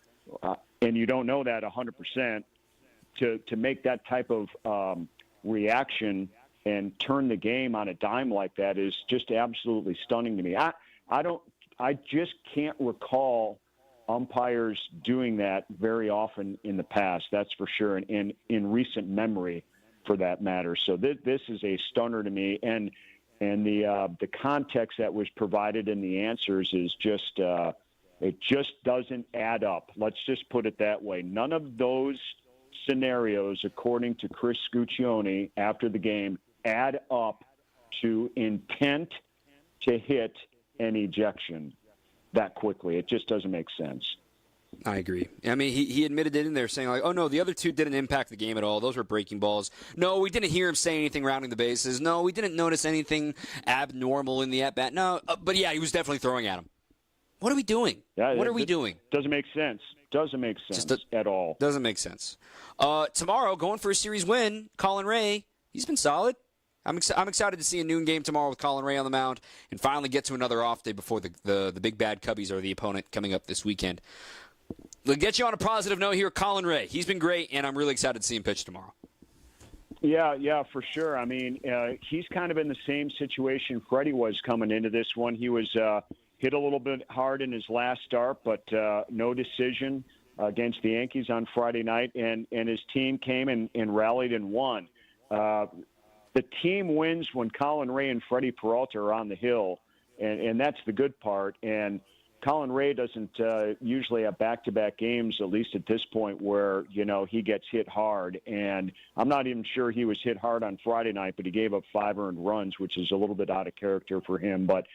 and you don't know that 100%, to make that type of reaction and turn the game on a dime like that is just absolutely stunning to me. I just can't recall umpires doing that very often in the past. That's for sure, and in recent memory, for that matter. So this is a stunner to me, and the context that was provided in the answers is just it just doesn't add up. Let's just put it that way. None of those scenarios, according to Chris Scuccioni after the game, add up to intent to hit an ejection that quickly. It just doesn't make sense. I agree. I mean, he admitted it in there, saying, like, oh, no, the other 2 didn't impact the game at all. Those were breaking balls. No, we didn't hear him say anything rounding the bases. No, we didn't notice anything abnormal in the at-bat. No, but, yeah, he was definitely throwing at him. What are we doing? Yeah, what are we doing? Doesn't make sense. Doesn't make sense at all. Doesn't make sense. Tomorrow, going for a series win, Colin Ray, he's been solid. I'm excited to see a noon game tomorrow with Colin Ray on the mound and finally get to another off day before the big bad Cubbies are the opponent coming up this weekend. We'll get you on a positive note here, Colin Ray. He's been great, and I'm really excited to see him pitch tomorrow. Yeah, for sure. I mean, he's kind of in the same situation Freddie was coming into this one. He was hit a little bit hard in his last start, but no decision against the Yankees on Friday night, and his team came and rallied and won. The team wins when Colin Ray and Freddie Peralta are on the hill, and that's the good part. And Colin Ray doesn't usually have back-to-back games, at least at this point, where, he gets hit hard. And I'm not even sure he was hit hard on Friday night, but he gave up 5 earned runs, which is a little bit out of character for him. But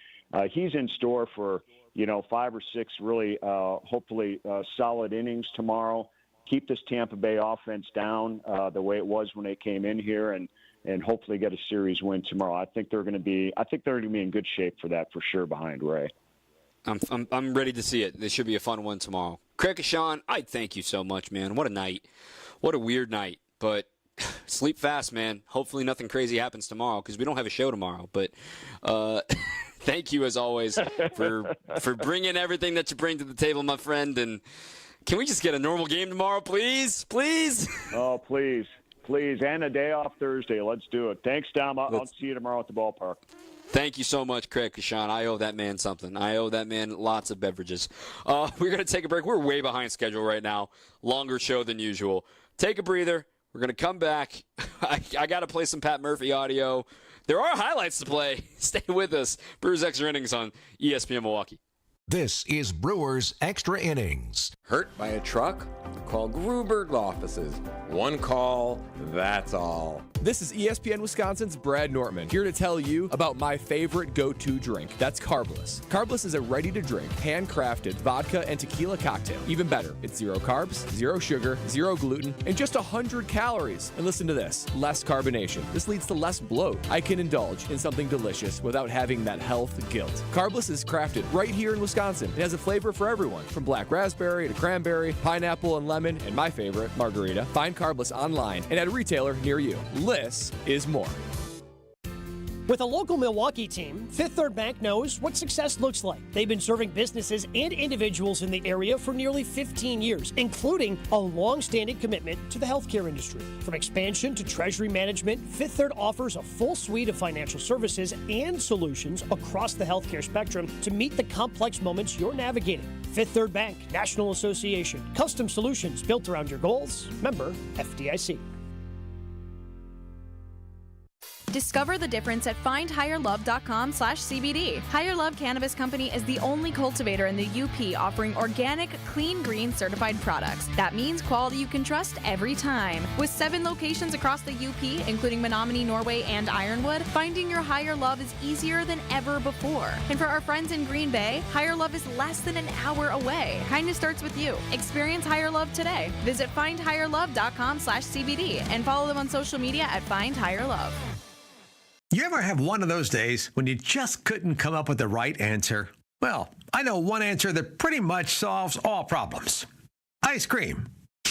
he's in store for, 5 or 6 really, hopefully, solid innings tomorrow. Keep this Tampa Bay offense down the way it was when they came in here, and hopefully get a series win tomorrow. I think they're going to be in good shape for that for sure behind Ray. I'm ready to see it. This should be a fun one tomorrow. Craig Sean, I thank you so much, man. What a night. What a weird night. But sleep fast, man. Hopefully nothing crazy happens tomorrow because we don't have a show tomorrow. But thank you, as always, for bringing everything that you bring to the table, my friend. And can we just get a normal game tomorrow, please? Please? Oh, please. Please. And a day off Thursday. Let's do it. Thanks, Dom. I'll see you tomorrow at the ballpark. Thank you so much, Craig Kashan. I owe that man something. I owe that man lots of beverages. We're going to take a break. We're way behind schedule right now. Longer show than usual. Take a breather. We're going to come back. I got to play some Pat Murphy audio. There are highlights to play. Stay with us. Brewers Extra Innings on ESPN Milwaukee. This is Brewers Extra Innings. Hurt by a truck? Call Gruber's offices. One call, that's all. This is ESPN Wisconsin's Brad Nortman, here to tell you about my favorite go-to drink. That's Carbless. Carbless is a ready-to-drink, handcrafted vodka and tequila cocktail. Even better, it's 0 carbs, 0 sugar, 0 gluten, and just 100 calories. And listen to this, less carbonation. This leads to less bloat. I can indulge in something delicious without having that health guilt. Carbless is crafted right here in Wisconsin. It has a flavor for everyone, from black raspberry to cranberry, pineapple and lemon, and my favorite, margarita. Find Carbless online and at a retailer near you. Less is more. With a local Milwaukee team, Fifth Third Bank knows what success looks like. They've been serving businesses and individuals in the area for nearly 15 years, including a long-standing commitment to the healthcare industry. From expansion to treasury management, Fifth Third offers a full suite of financial services and solutions across the healthcare spectrum to meet the complex moments you're navigating. Fifth Third Bank, National Association. Custom solutions built around your goals. Member FDIC. Discover the difference at findhigherlove.com/CBD. Higher Love Cannabis Company is the only cultivator in the UP offering organic, clean green certified products. That means quality you can trust every time. With 7 locations across the UP, including Menominee, Norway, and Ironwood, finding your higher love is easier than ever before. And for our friends in Green Bay, Higher Love is less than an hour away. Kindness starts with you. Experience Higher Love today. Visit findhigherlove.com/CBD and follow them on social media at findhigherlove. You ever have one of those days when you just couldn't come up with the right answer? Well, I know one answer that pretty much solves all problems. Ice cream.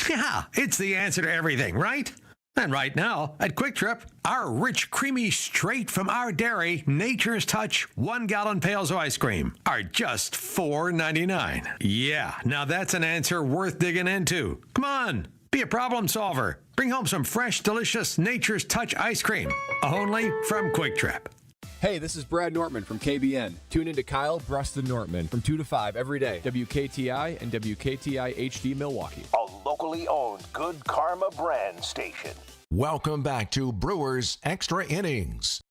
Yeah, it's the answer to everything, right? And right now, at Quick Trip, our rich, creamy, straight from our dairy, Nature's Touch 1-gallon pails of ice cream are just $4.99. Yeah, now that's an answer worth digging into. Come on, be a problem solver. Bring home some fresh, delicious Nature's Touch ice cream, only from Quick Trip. Hey, this is Brad Nortman from KBN. Tune into Kyle Breston Nortman from 2 to 5 every day. WKTI and WKTI HD Milwaukee. A locally owned Good Karma brand station. Welcome back to Brewers Extra Innings.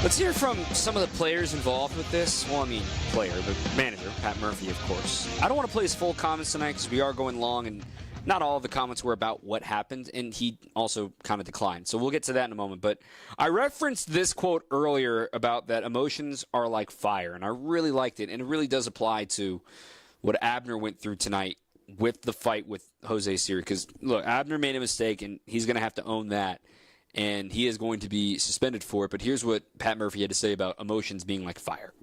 Let's hear from some of the players involved with this. Well, I mean, player, but manager, Pat Murphy, of course. I don't want to play his full comments tonight because we are going long, and not all of the comments were about what happened, and he also kind of declined. So we'll get to that in a moment. But I referenced this quote earlier about that emotions are like fire, and I really liked it, and it really does apply to what Abner went through tonight with the fight with Jose Siri. Because, look, Abner made a mistake, and he's going to have to own that. And he is going to be suspended for it. But here's what Pat Murphy had to say about emotions being like fire.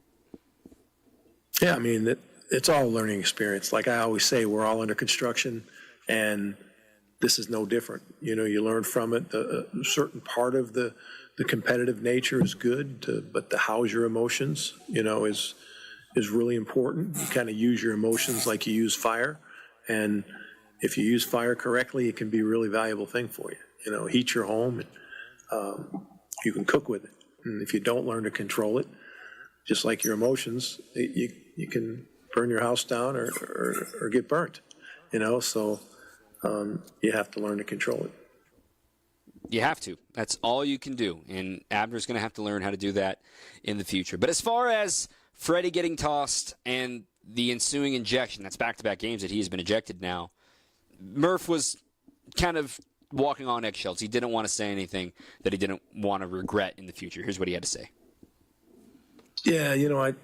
Yeah, I mean, it's all a learning experience. Like I always say, we're all under construction, and this is no different. You know, you learn from it. A certain part of the competitive nature is good, but the how's your emotions, you know, is really important. You kind of use your emotions like you use fire. And if you use fire correctly, it can be a really valuable thing for you. You know, heat your home, and you can cook with it. And if you don't learn to control it, just like your emotions, you can burn your house down or get burnt, you know, so you have to learn to control it. You have to. That's all you can do. And Abner's going to have to learn how to do that in the future. But as far as Freddie getting tossed and the ensuing injection, that's back-to-back games that he has been ejected now, Murph was kind of walking on eggshells. He didn't want to say anything that he didn't want to regret in the future. Here's what he had to say. Yeah, you know,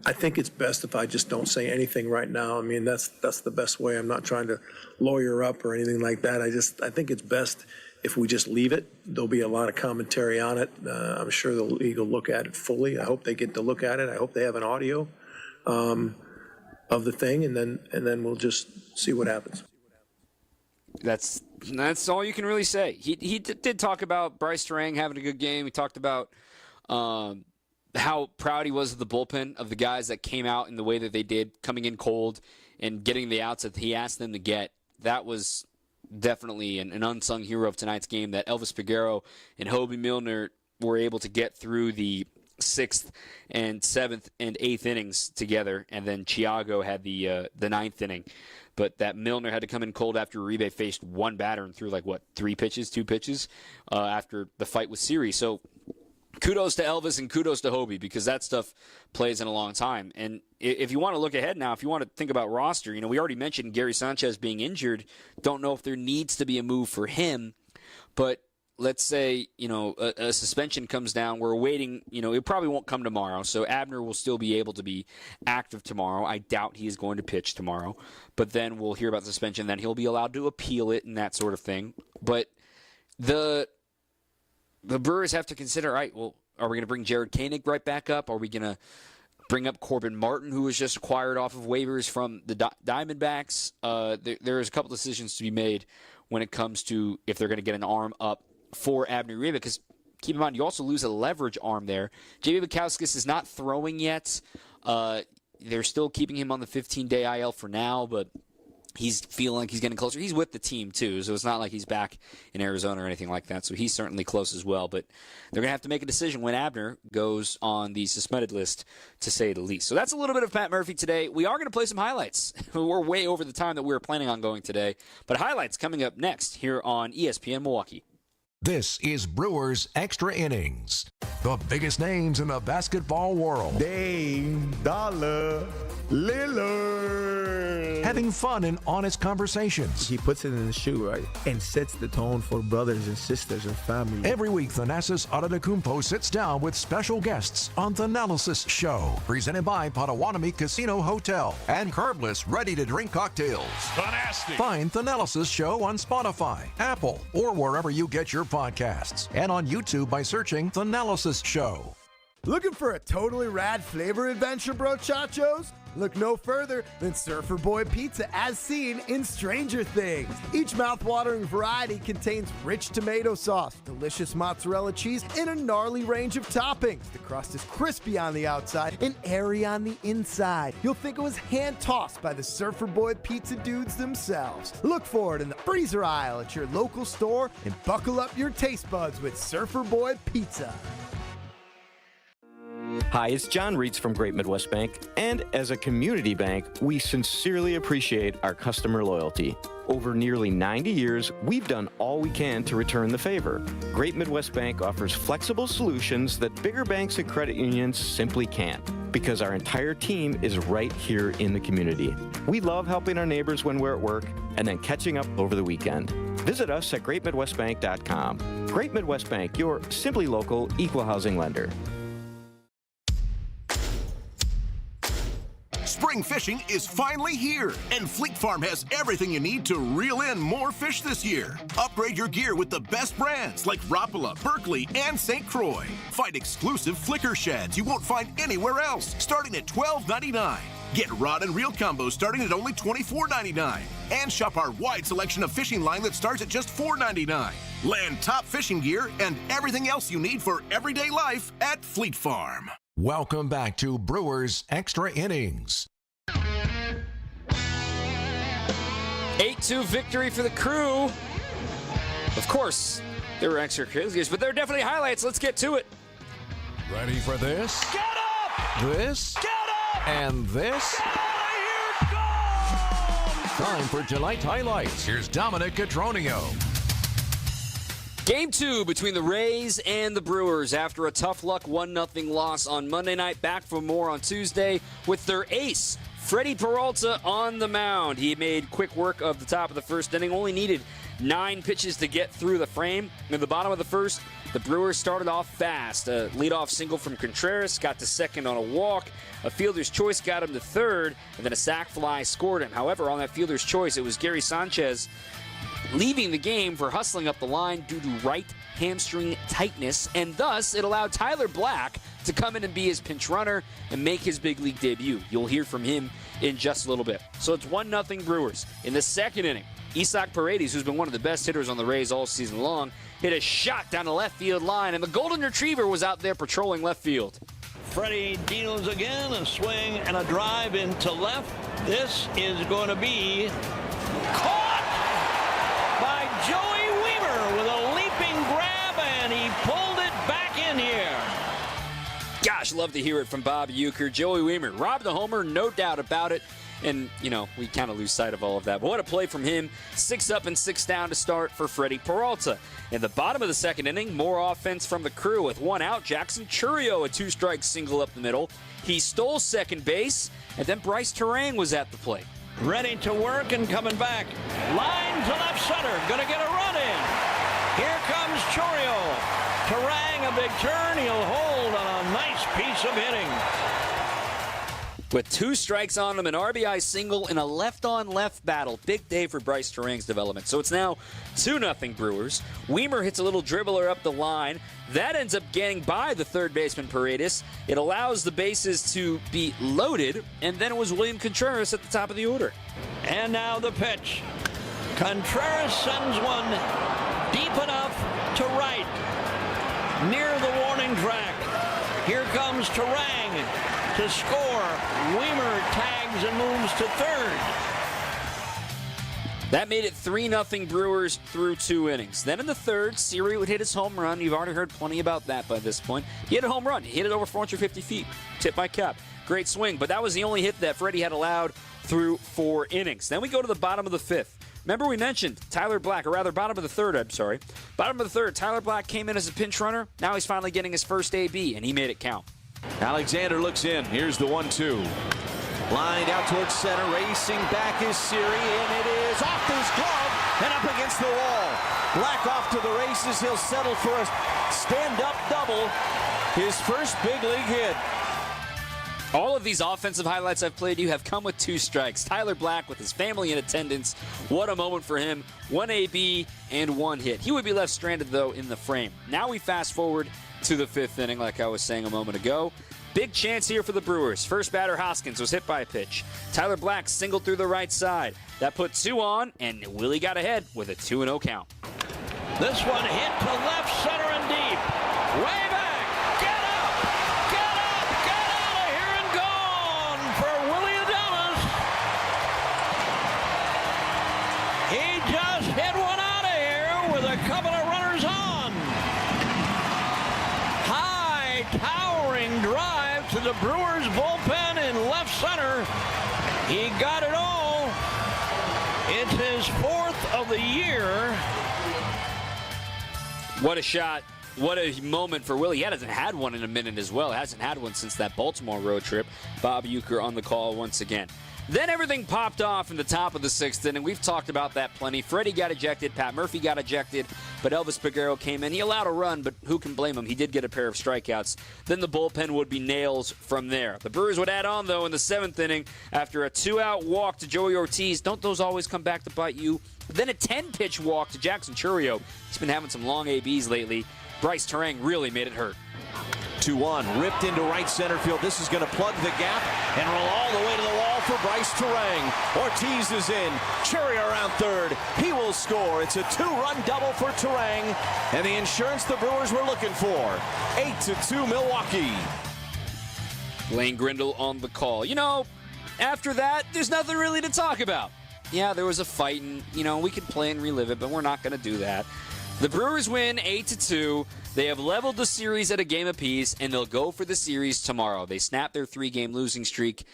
I think it's best if I just don't say anything right now. I mean, that's the best way. I'm not trying to lawyer up or anything like that. I think it's best if we just leave it. There'll be a lot of commentary on it. I'm sure the league will look at it fully. I hope they get to look at it. I hope they have an audio of the thing, and then we'll just see what happens. That's all you can really say. He did talk about Bryce Terang having a good game. He talked about how proud he was of the bullpen, of the guys that came out in the way that they did, coming in cold and getting the outs that he asked them to get. That was definitely an unsung hero of tonight's game, that Elvis Peguero and Hobie Milner were able to get through the 6th and 7th and 8th innings together, and then Thiago had the 9th inning. But that Milner had to come in cold after Uribe faced one batter and threw 2 pitches after the fight with Siri. So kudos to Elvis and kudos to Hobie, because that stuff plays in a long time. And if you want to look ahead now, if you want to think about roster, we already mentioned Gary Sanchez being injured. Don't know if there needs to be a move for him, but let's say, a suspension comes down. We're waiting, it probably won't come tomorrow, so Abner will still be able to be active tomorrow. I doubt he is going to pitch tomorrow, but then we'll hear about the suspension. Then he'll be allowed to appeal it and that sort of thing. But the Brewers have to consider, all right, well, are we going to bring Jared Koenig right back up? Are we going to bring up Corbin Martin, who was just acquired off of waivers from the Diamondbacks? There's a couple decisions to be made when it comes to if they're going to get an arm up for Abner Uribe, because keep in mind, you also lose a leverage arm there. J.B. Bukowskis is not throwing yet. They're still keeping him on the 15-day IL for now, but he's feeling like he's getting closer. He's with the team, too, so it's not like he's back in Arizona or anything like that, so he's certainly close as well. But they're going to have to make a decision when Abner goes on the suspended list, to say the least. So that's a little bit of Pat Murphy today. We are going to play some highlights. We're way over the time that we were planning on going today, but highlights coming up next here on ESPN Milwaukee. This is Brewers Extra Innings. The biggest names in the basketball world. Dame Dollar Lillard. Having fun and honest conversations. He puts it in the shoe, right? And sets the tone for brothers and sisters and family. Every week, Thanasis Adetokounmpo sits down with special guests on Thanalysis Show. Presented by Potawatomi Casino Hotel and Curbless ready-to-drink cocktails. Fantastic. Find Thanalysis Show on Spotify, Apple, or wherever you get your podcasts. And on YouTube by searching Thanalysis Show. Looking for a totally rad flavor adventure, brochachos? Look no further than Surfer Boy Pizza, as seen in Stranger Things. Each mouth-watering variety contains rich tomato sauce, delicious mozzarella cheese, and a gnarly range of toppings. The crust is crispy on the outside and airy on the inside. You'll think it was hand-tossed by the Surfer Boy Pizza dudes themselves. Look for it in the freezer aisle at your local store and buckle up your taste buds with Surfer Boy Pizza. Hi, it's John Reitz from Great Midwest Bank, and as a community bank, we sincerely appreciate our customer loyalty. Over nearly 90 years, we've done all we can to return the favor. Great Midwest Bank offers flexible solutions that bigger banks and credit unions simply can't, because our entire team is right here in the community. We love helping our neighbors when we're at work and then catching up over the weekend. Visit us at greatmidwestbank.com. Great Midwest Bank, your simply local equal housing lender. Spring fishing is finally here, and Fleet Farm has everything you need to reel in more fish this year. Upgrade your gear with the best brands like Rapala, Berkeley, and St. Croix. Find exclusive flicker sheds you won't find anywhere else, starting at $12.99. Get rod and reel combos starting at only $24.99. And shop our wide selection of fishing line that starts at just $4.99. Land top fishing gear and everything else you need for everyday life at Fleet Farm. Welcome back to Brewers Extra Innings. 8-2 victory for the Crew. Of course, there were extra games, but there are definitely highlights. Let's get to it. Ready for this? Get up! This? Get up! And this? Get out of here! Go! Time for tonight's highlights. Here's Dominic Catronio. Game 2 between the Rays and the Brewers after a tough luck 1-0 loss on Monday night. Back for more on Tuesday with their ace, Freddie Peralta, on the mound. He made quick work of the top of the first inning, only needed 9 pitches to get through the frame. In the bottom of the first, the Brewers started off fast. A leadoff single from Contreras, got to second on a walk. A fielder's choice got him to third, and then a sac fly scored him. However, on that fielder's choice, it was Gary Sanchez leaving the game for hustling up the line due to right hamstring tightness, and thus it allowed Tyler Black to come in and be his pinch runner and make his big league debut. You'll hear from him in just a little bit. So it's 1-0 Brewers. In the second inning, Isaac Paredes, who's been one of the best hitters on the Rays all season long, hit a shot down the left field line, and the Golden Retriever was out there patrolling left field. Freddie deals again, a swing and a drive into left. This is going to be caught by Joey Weaver with a leaping grab, and he pulled it back in here. Gosh, love to hear it from Bob Uecker. Joey Weaver robbed the homer, no doubt about it. And, we kind of lose sight of all of that. But what a play from him. 6 up and 6 down to start for Freddie Peralta. In the bottom of the second inning, more offense from the Crew. With 1 out, Jackson Churio, a 2-strike single up the middle. He stole second base, and then Bryce Terang was at the plate. Ready to work and coming back. Line to left center. Going to get a run in. Here comes Churio. Terang, a big turn. He'll hold on a nice piece of hitting. With 2 strikes on him, an RBI single in a left-on-left battle. Big day for Bryce Terang's development. So it's now 2-0 Brewers. Weimer hits a little dribbler up the line. That ends up getting by the third baseman Paredes. It allows the bases to be loaded, and then it was William Contreras at the top of the order. And now the pitch. Contreras sends one deep enough to right, near the warning track. Here comes Terang to score. Weimer tags and moves to third. That made it 3-0 Brewers through 2 innings. Then in the third, Siri would hit his home run. You've already heard plenty about that by this point. He hit a home run. He hit it over 450 feet. Tipped by Cap. Great swing, but that was the only hit that Freddie had allowed through 4 innings. Then we go to the bottom of the 5th. Remember we mentioned Tyler Black, or rather bottom of the 3rd, I'm sorry. Bottom of the 3rd, Tyler Black came in as a pinch runner. Now he's finally getting his first AB, and he made it count. Alexander looks in. Here's the 1-2. Lined out towards center, racing back is Siri, and it is off his glove and up against the wall. Black off to the races. He'll settle for a stand-up double. His first big league hit. All of these offensive highlights I've played you have come with 2 strikes. Tyler Black with his family in attendance. What a moment for him. 1 AB and 1 hit. He would be left stranded, though, in the frame. Now we fast forward to the 5th inning, like I was saying a moment ago. Big chance here for the Brewers. First batter, Hoskins, was hit by a pitch. Tyler Black singled through the right side. That put 2 on, and Willie got ahead with a 2-0 count. This one hit to left center and deep. Way back. Get up. Get up. Get out of here and gone for Willie Adames. He just hit one out of here with a couple of runners on. High towering drive to the Brewers bullpen in left center. He got it all. It's his 4th of the year. What a shot. What a moment for Willie. He hasn't had one in a minute as well. Hasn't had one since that Baltimore road trip. Bob Uecker on the call once again. Then everything popped off in the top of the 6th inning. We've talked about that plenty. Freddie got ejected. Pat Murphy got ejected. But Elvis Peguero came in. He allowed a run, but who can blame him? He did get a pair of strikeouts. Then the bullpen would be nails from there. The Brewers would add on, though, in the 7th inning after a 2-out walk to Joey Ortiz. Don't those always come back to bite you? Then a 10-pitch walk to Jackson Churio. He's been having some long ABs lately. Bryce Terang really made it hurt. 2-1, ripped into right center field. This is going to plug the gap and roll all the way to the wall for Bryce Terang. Ortiz is in. Cherry around third. He will score. It's a 2-run double for Terang, and the insurance the Brewers were looking for. 8-2 Milwaukee. Lane Grindle on the call. After that, there's nothing really to talk about. Yeah, there was a fight, and, we could play and relive it, but we're not going to do that. The Brewers win 8-2. They have leveled the series at a game apiece, and they'll go for the series tomorrow. They snap their 3-game losing streak.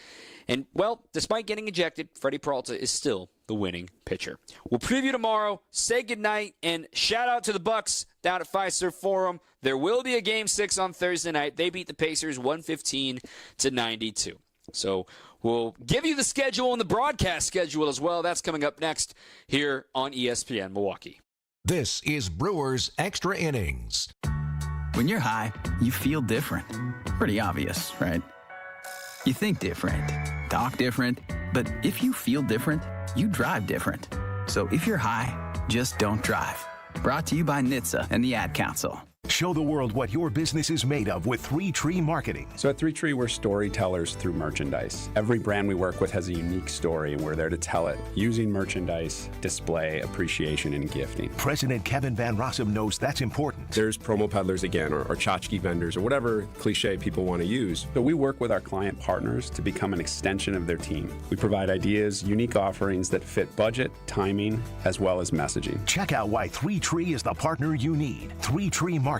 And, well, despite getting ejected, Freddie Peralta is still the winning pitcher. We'll preview tomorrow, say goodnight, and shout out to the Bucks down at Fiserv Forum. There will be a Game 6 on Thursday night. They beat the Pacers 115-92. So we'll give you the schedule and the broadcast schedule as well. That's coming up next here on ESPN Milwaukee. This is Brewers Extra Innings. When you're high, you feel different. Pretty obvious, right? You think different, talk different, but if you feel different, you drive different. So if you're high, just don't drive. Brought to you by NHTSA and the Ad Council. Show the world what your business is made of with 3 Tree Marketing. So at 3 Tree, we're storytellers through merchandise. Every brand we work with has a unique story, and we're there to tell it using merchandise, display, appreciation, and gifting. President Kevin Van Rossum knows that's important. There's promo peddlers again, or tchotchke vendors, or whatever cliche people want to use. But we work with our client partners to become an extension of their team. We provide ideas, unique offerings that fit budget, timing, as well as messaging. Check out why 3 Tree is the partner you need. 3treemarketing.com.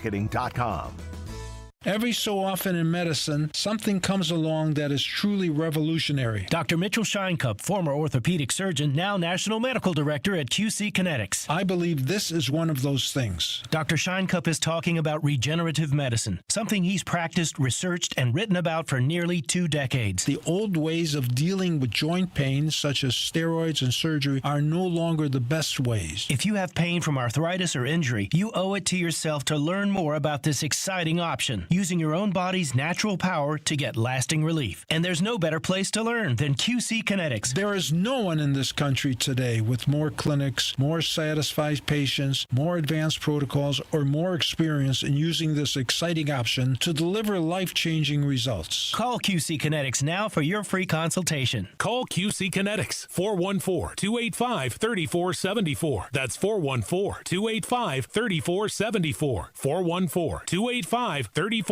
Every so often in medicine, something comes along that is truly revolutionary. Dr. Mitchell Scheinkup, former orthopedic surgeon, now National Medical Director at QC Kinetics. I believe this is one of those things. Dr. Scheinkup is talking about regenerative medicine, something he's practiced, researched, and written about for nearly 2 decades. The old ways of dealing with joint pain, such as steroids and surgery, are no longer the best ways. If you have pain from arthritis or injury, you owe it to yourself to learn more about this exciting option, using your own body's natural power to get lasting relief. And there's no better place to learn than QC Kinetics. There is no one in this country today with more clinics, more satisfied patients, more advanced protocols, or more experience in using this exciting option to deliver life-changing results. Call QC Kinetics now for your free consultation. Call QC Kinetics, 414-285-3474. That's 414-285-3474. 414-285-3474.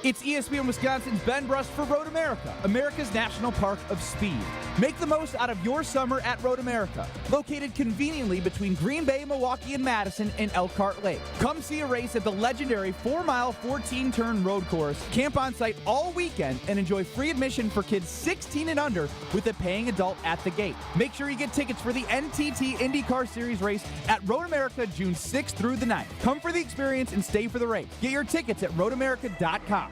It's ESPN Wisconsin's Ben Brust for Road America, America's National Park of Speed. Make the most out of your summer at Road America, located conveniently between Green Bay, Milwaukee, and Madison in Elkhart Lake. Come see a race at the legendary 4-mile, 14-turn road course, camp on site all weekend, and enjoy free admission for kids 16 and under with a paying adult at the gate. Make sure you get tickets for the NTT IndyCar Series race at Road America June 6th through the 9th. Come for the experience and stay for the race. Get your tickets at roadamerica.com.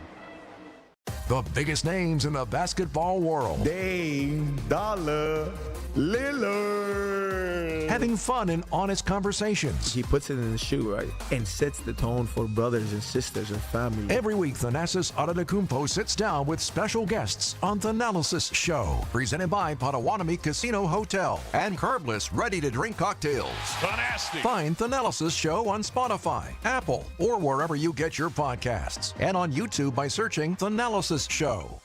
The biggest names in the basketball world. Dame Dollar Lillard. Having fun and honest conversations. He puts it in the shoe, right? And sets the tone for brothers and sisters and family. Every week, Thanasis Adetokounmpo sits down with special guests on The Analysis Show. Presented by Potawatomi Casino Hotel and Curbless ready-to-drink cocktails. Fantastic. Find The Analysis Show on Spotify, Apple, or wherever you get your podcasts. And on YouTube by searching The Analysis Show.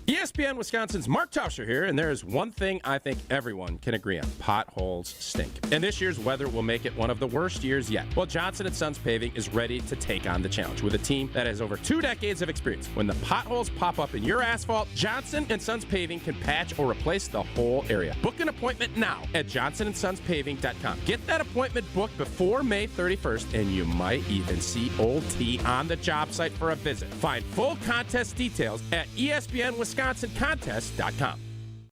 ESPN Wisconsin's Mark Tauscher here, and there is one thing I think everyone can agree on. Potholes stink. And this year's weather will make it one of the worst years yet. Well, Johnson & Sons Paving is ready to take on the challenge with a team that has over 2 decades of experience. When the potholes pop up in your asphalt, Johnson & Sons Paving can patch or replace the whole area. Book an appointment now at johnsonsonspaving.com. Get that appointment booked before May 31st, and you might even see Old T on the job site for a visit. Find full contest details at ESPNWisconsinContest.com.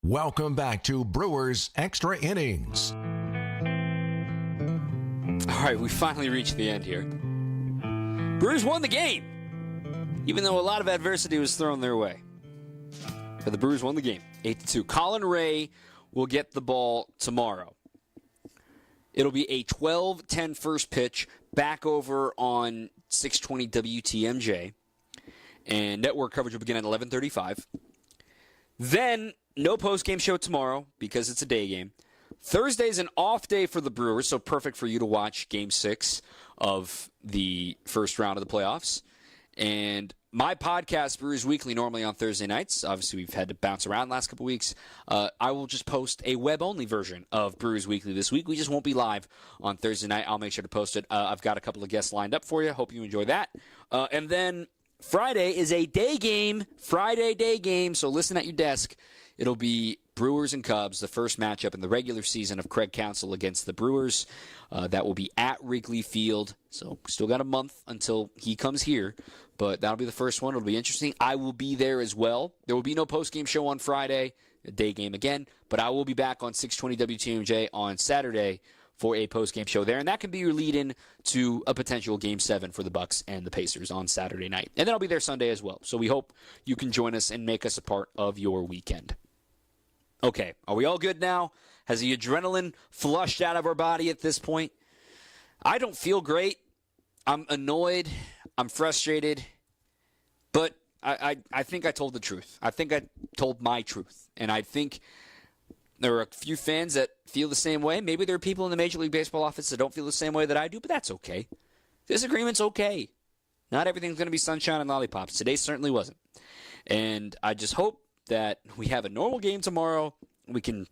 Welcome back to Brewers Extra Innings. All right, we finally reached the end here. Brewers won the game, even though a lot of adversity was thrown their way. But the Brewers won the game, 8-2. Colin Ray will get the ball tomorrow. It'll be a 12-10 first pitch back over on 620 WTMJ. And network coverage will begin at 11:35. Then, no post-game show tomorrow because it's a day game. Thursday's an off day for the Brewers, so perfect for you to watch Game 6 of the first round of the playoffs. And my podcast, Brewers Weekly, normally on Thursday nights. Obviously, we've had to bounce around the last couple weeks. I will just post a web-only version of Brewers Weekly this week. We just won't be live on Thursday night. I'll make sure to post it. I've got a couple of guests lined up for you. Hope you enjoy that. And then Friday is a day game, Friday day game, so listen at your desk. It'll be Brewers and Cubs, the first matchup in the regular season of Craig Counsell against the Brewers. That will be at Wrigley Field, so still got a month until he comes here, but that'll be the first one. It'll be interesting. I will be there as well. There will be no postgame show on Friday, a day game again, but I will be back on 620 WTMJ on Saturday for a post-game show there, and that can be your lead-in to a potential Game 7 for the Bucks and the Pacers on Saturday night. And then I'll be there Sunday as well, so we hope you can join us and make us a part of your weekend. Okay, are we all good now? Has the adrenaline flushed out of our body at this point? I don't feel great. I'm annoyed. I'm frustrated. But I think I told the truth. I think I told my truth. And I think there are a few fans that feel the same way. Maybe there are people in the Major League Baseball office that don't feel the same way that I do, but that's okay. Disagreement's okay. Not everything's going to be sunshine and lollipops. Today certainly wasn't. And I just hope that we have a normal game tomorrow. We can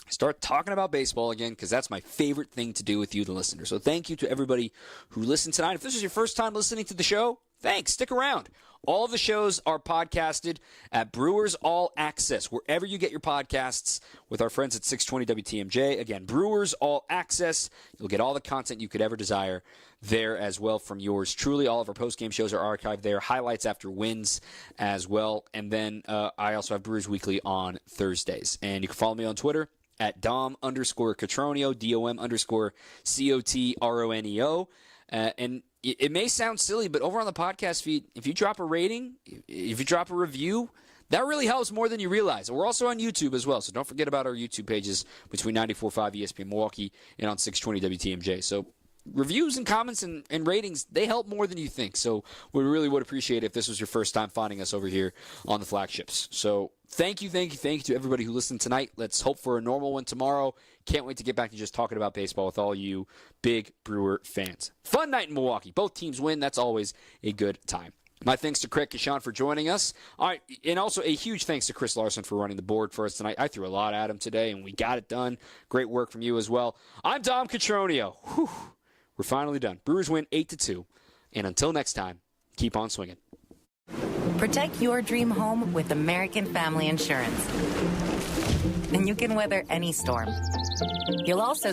start talking about baseball again, because that's my favorite thing to do with you, the listener. So thank you to everybody who listened tonight. If this is your first time listening to the show, thanks. Stick around. All of the shows are podcasted at Brewers All Access, wherever you get your podcasts with our friends at 620 WTMJ. Again, Brewers All Access. You'll get all the content you could ever desire there as well from yours truly. All of our post-game shows are archived there. Highlights after wins as well. And then I also have Brewers Weekly on Thursdays. And you can follow me on Twitter at Dom_Cotroneo, DOM_COTRONEO. And it may sound silly, but over on the podcast feed, if you drop a rating, if you drop a review, that really helps more than you realize. We're also on YouTube as well, so don't forget about our YouTube pages between 94.5 ESPN Milwaukee and on 620 WTMJ. So reviews and comments and ratings, they help more than you think. So we really would appreciate it if this was your first time finding us over here on the Flagships. So thank you to everybody who listened tonight. Let's hope for a normal one tomorrow. Can't wait to get back to just talking about baseball with all you big Brewer fans. Fun night in Milwaukee. Both teams win. That's always a good time. My thanks to Craig Kashan for joining us. All right, and also a huge thanks to Chris Larson for running the board for us tonight. I threw a lot at him today, and we got it done. Great work from you as well. I'm Dom Cotroneo. Whew. We're finally done. Brewers win 8-2. And until next time, keep on swinging. Protect your dream home with American Family Insurance. And you can weather any storm. You'll also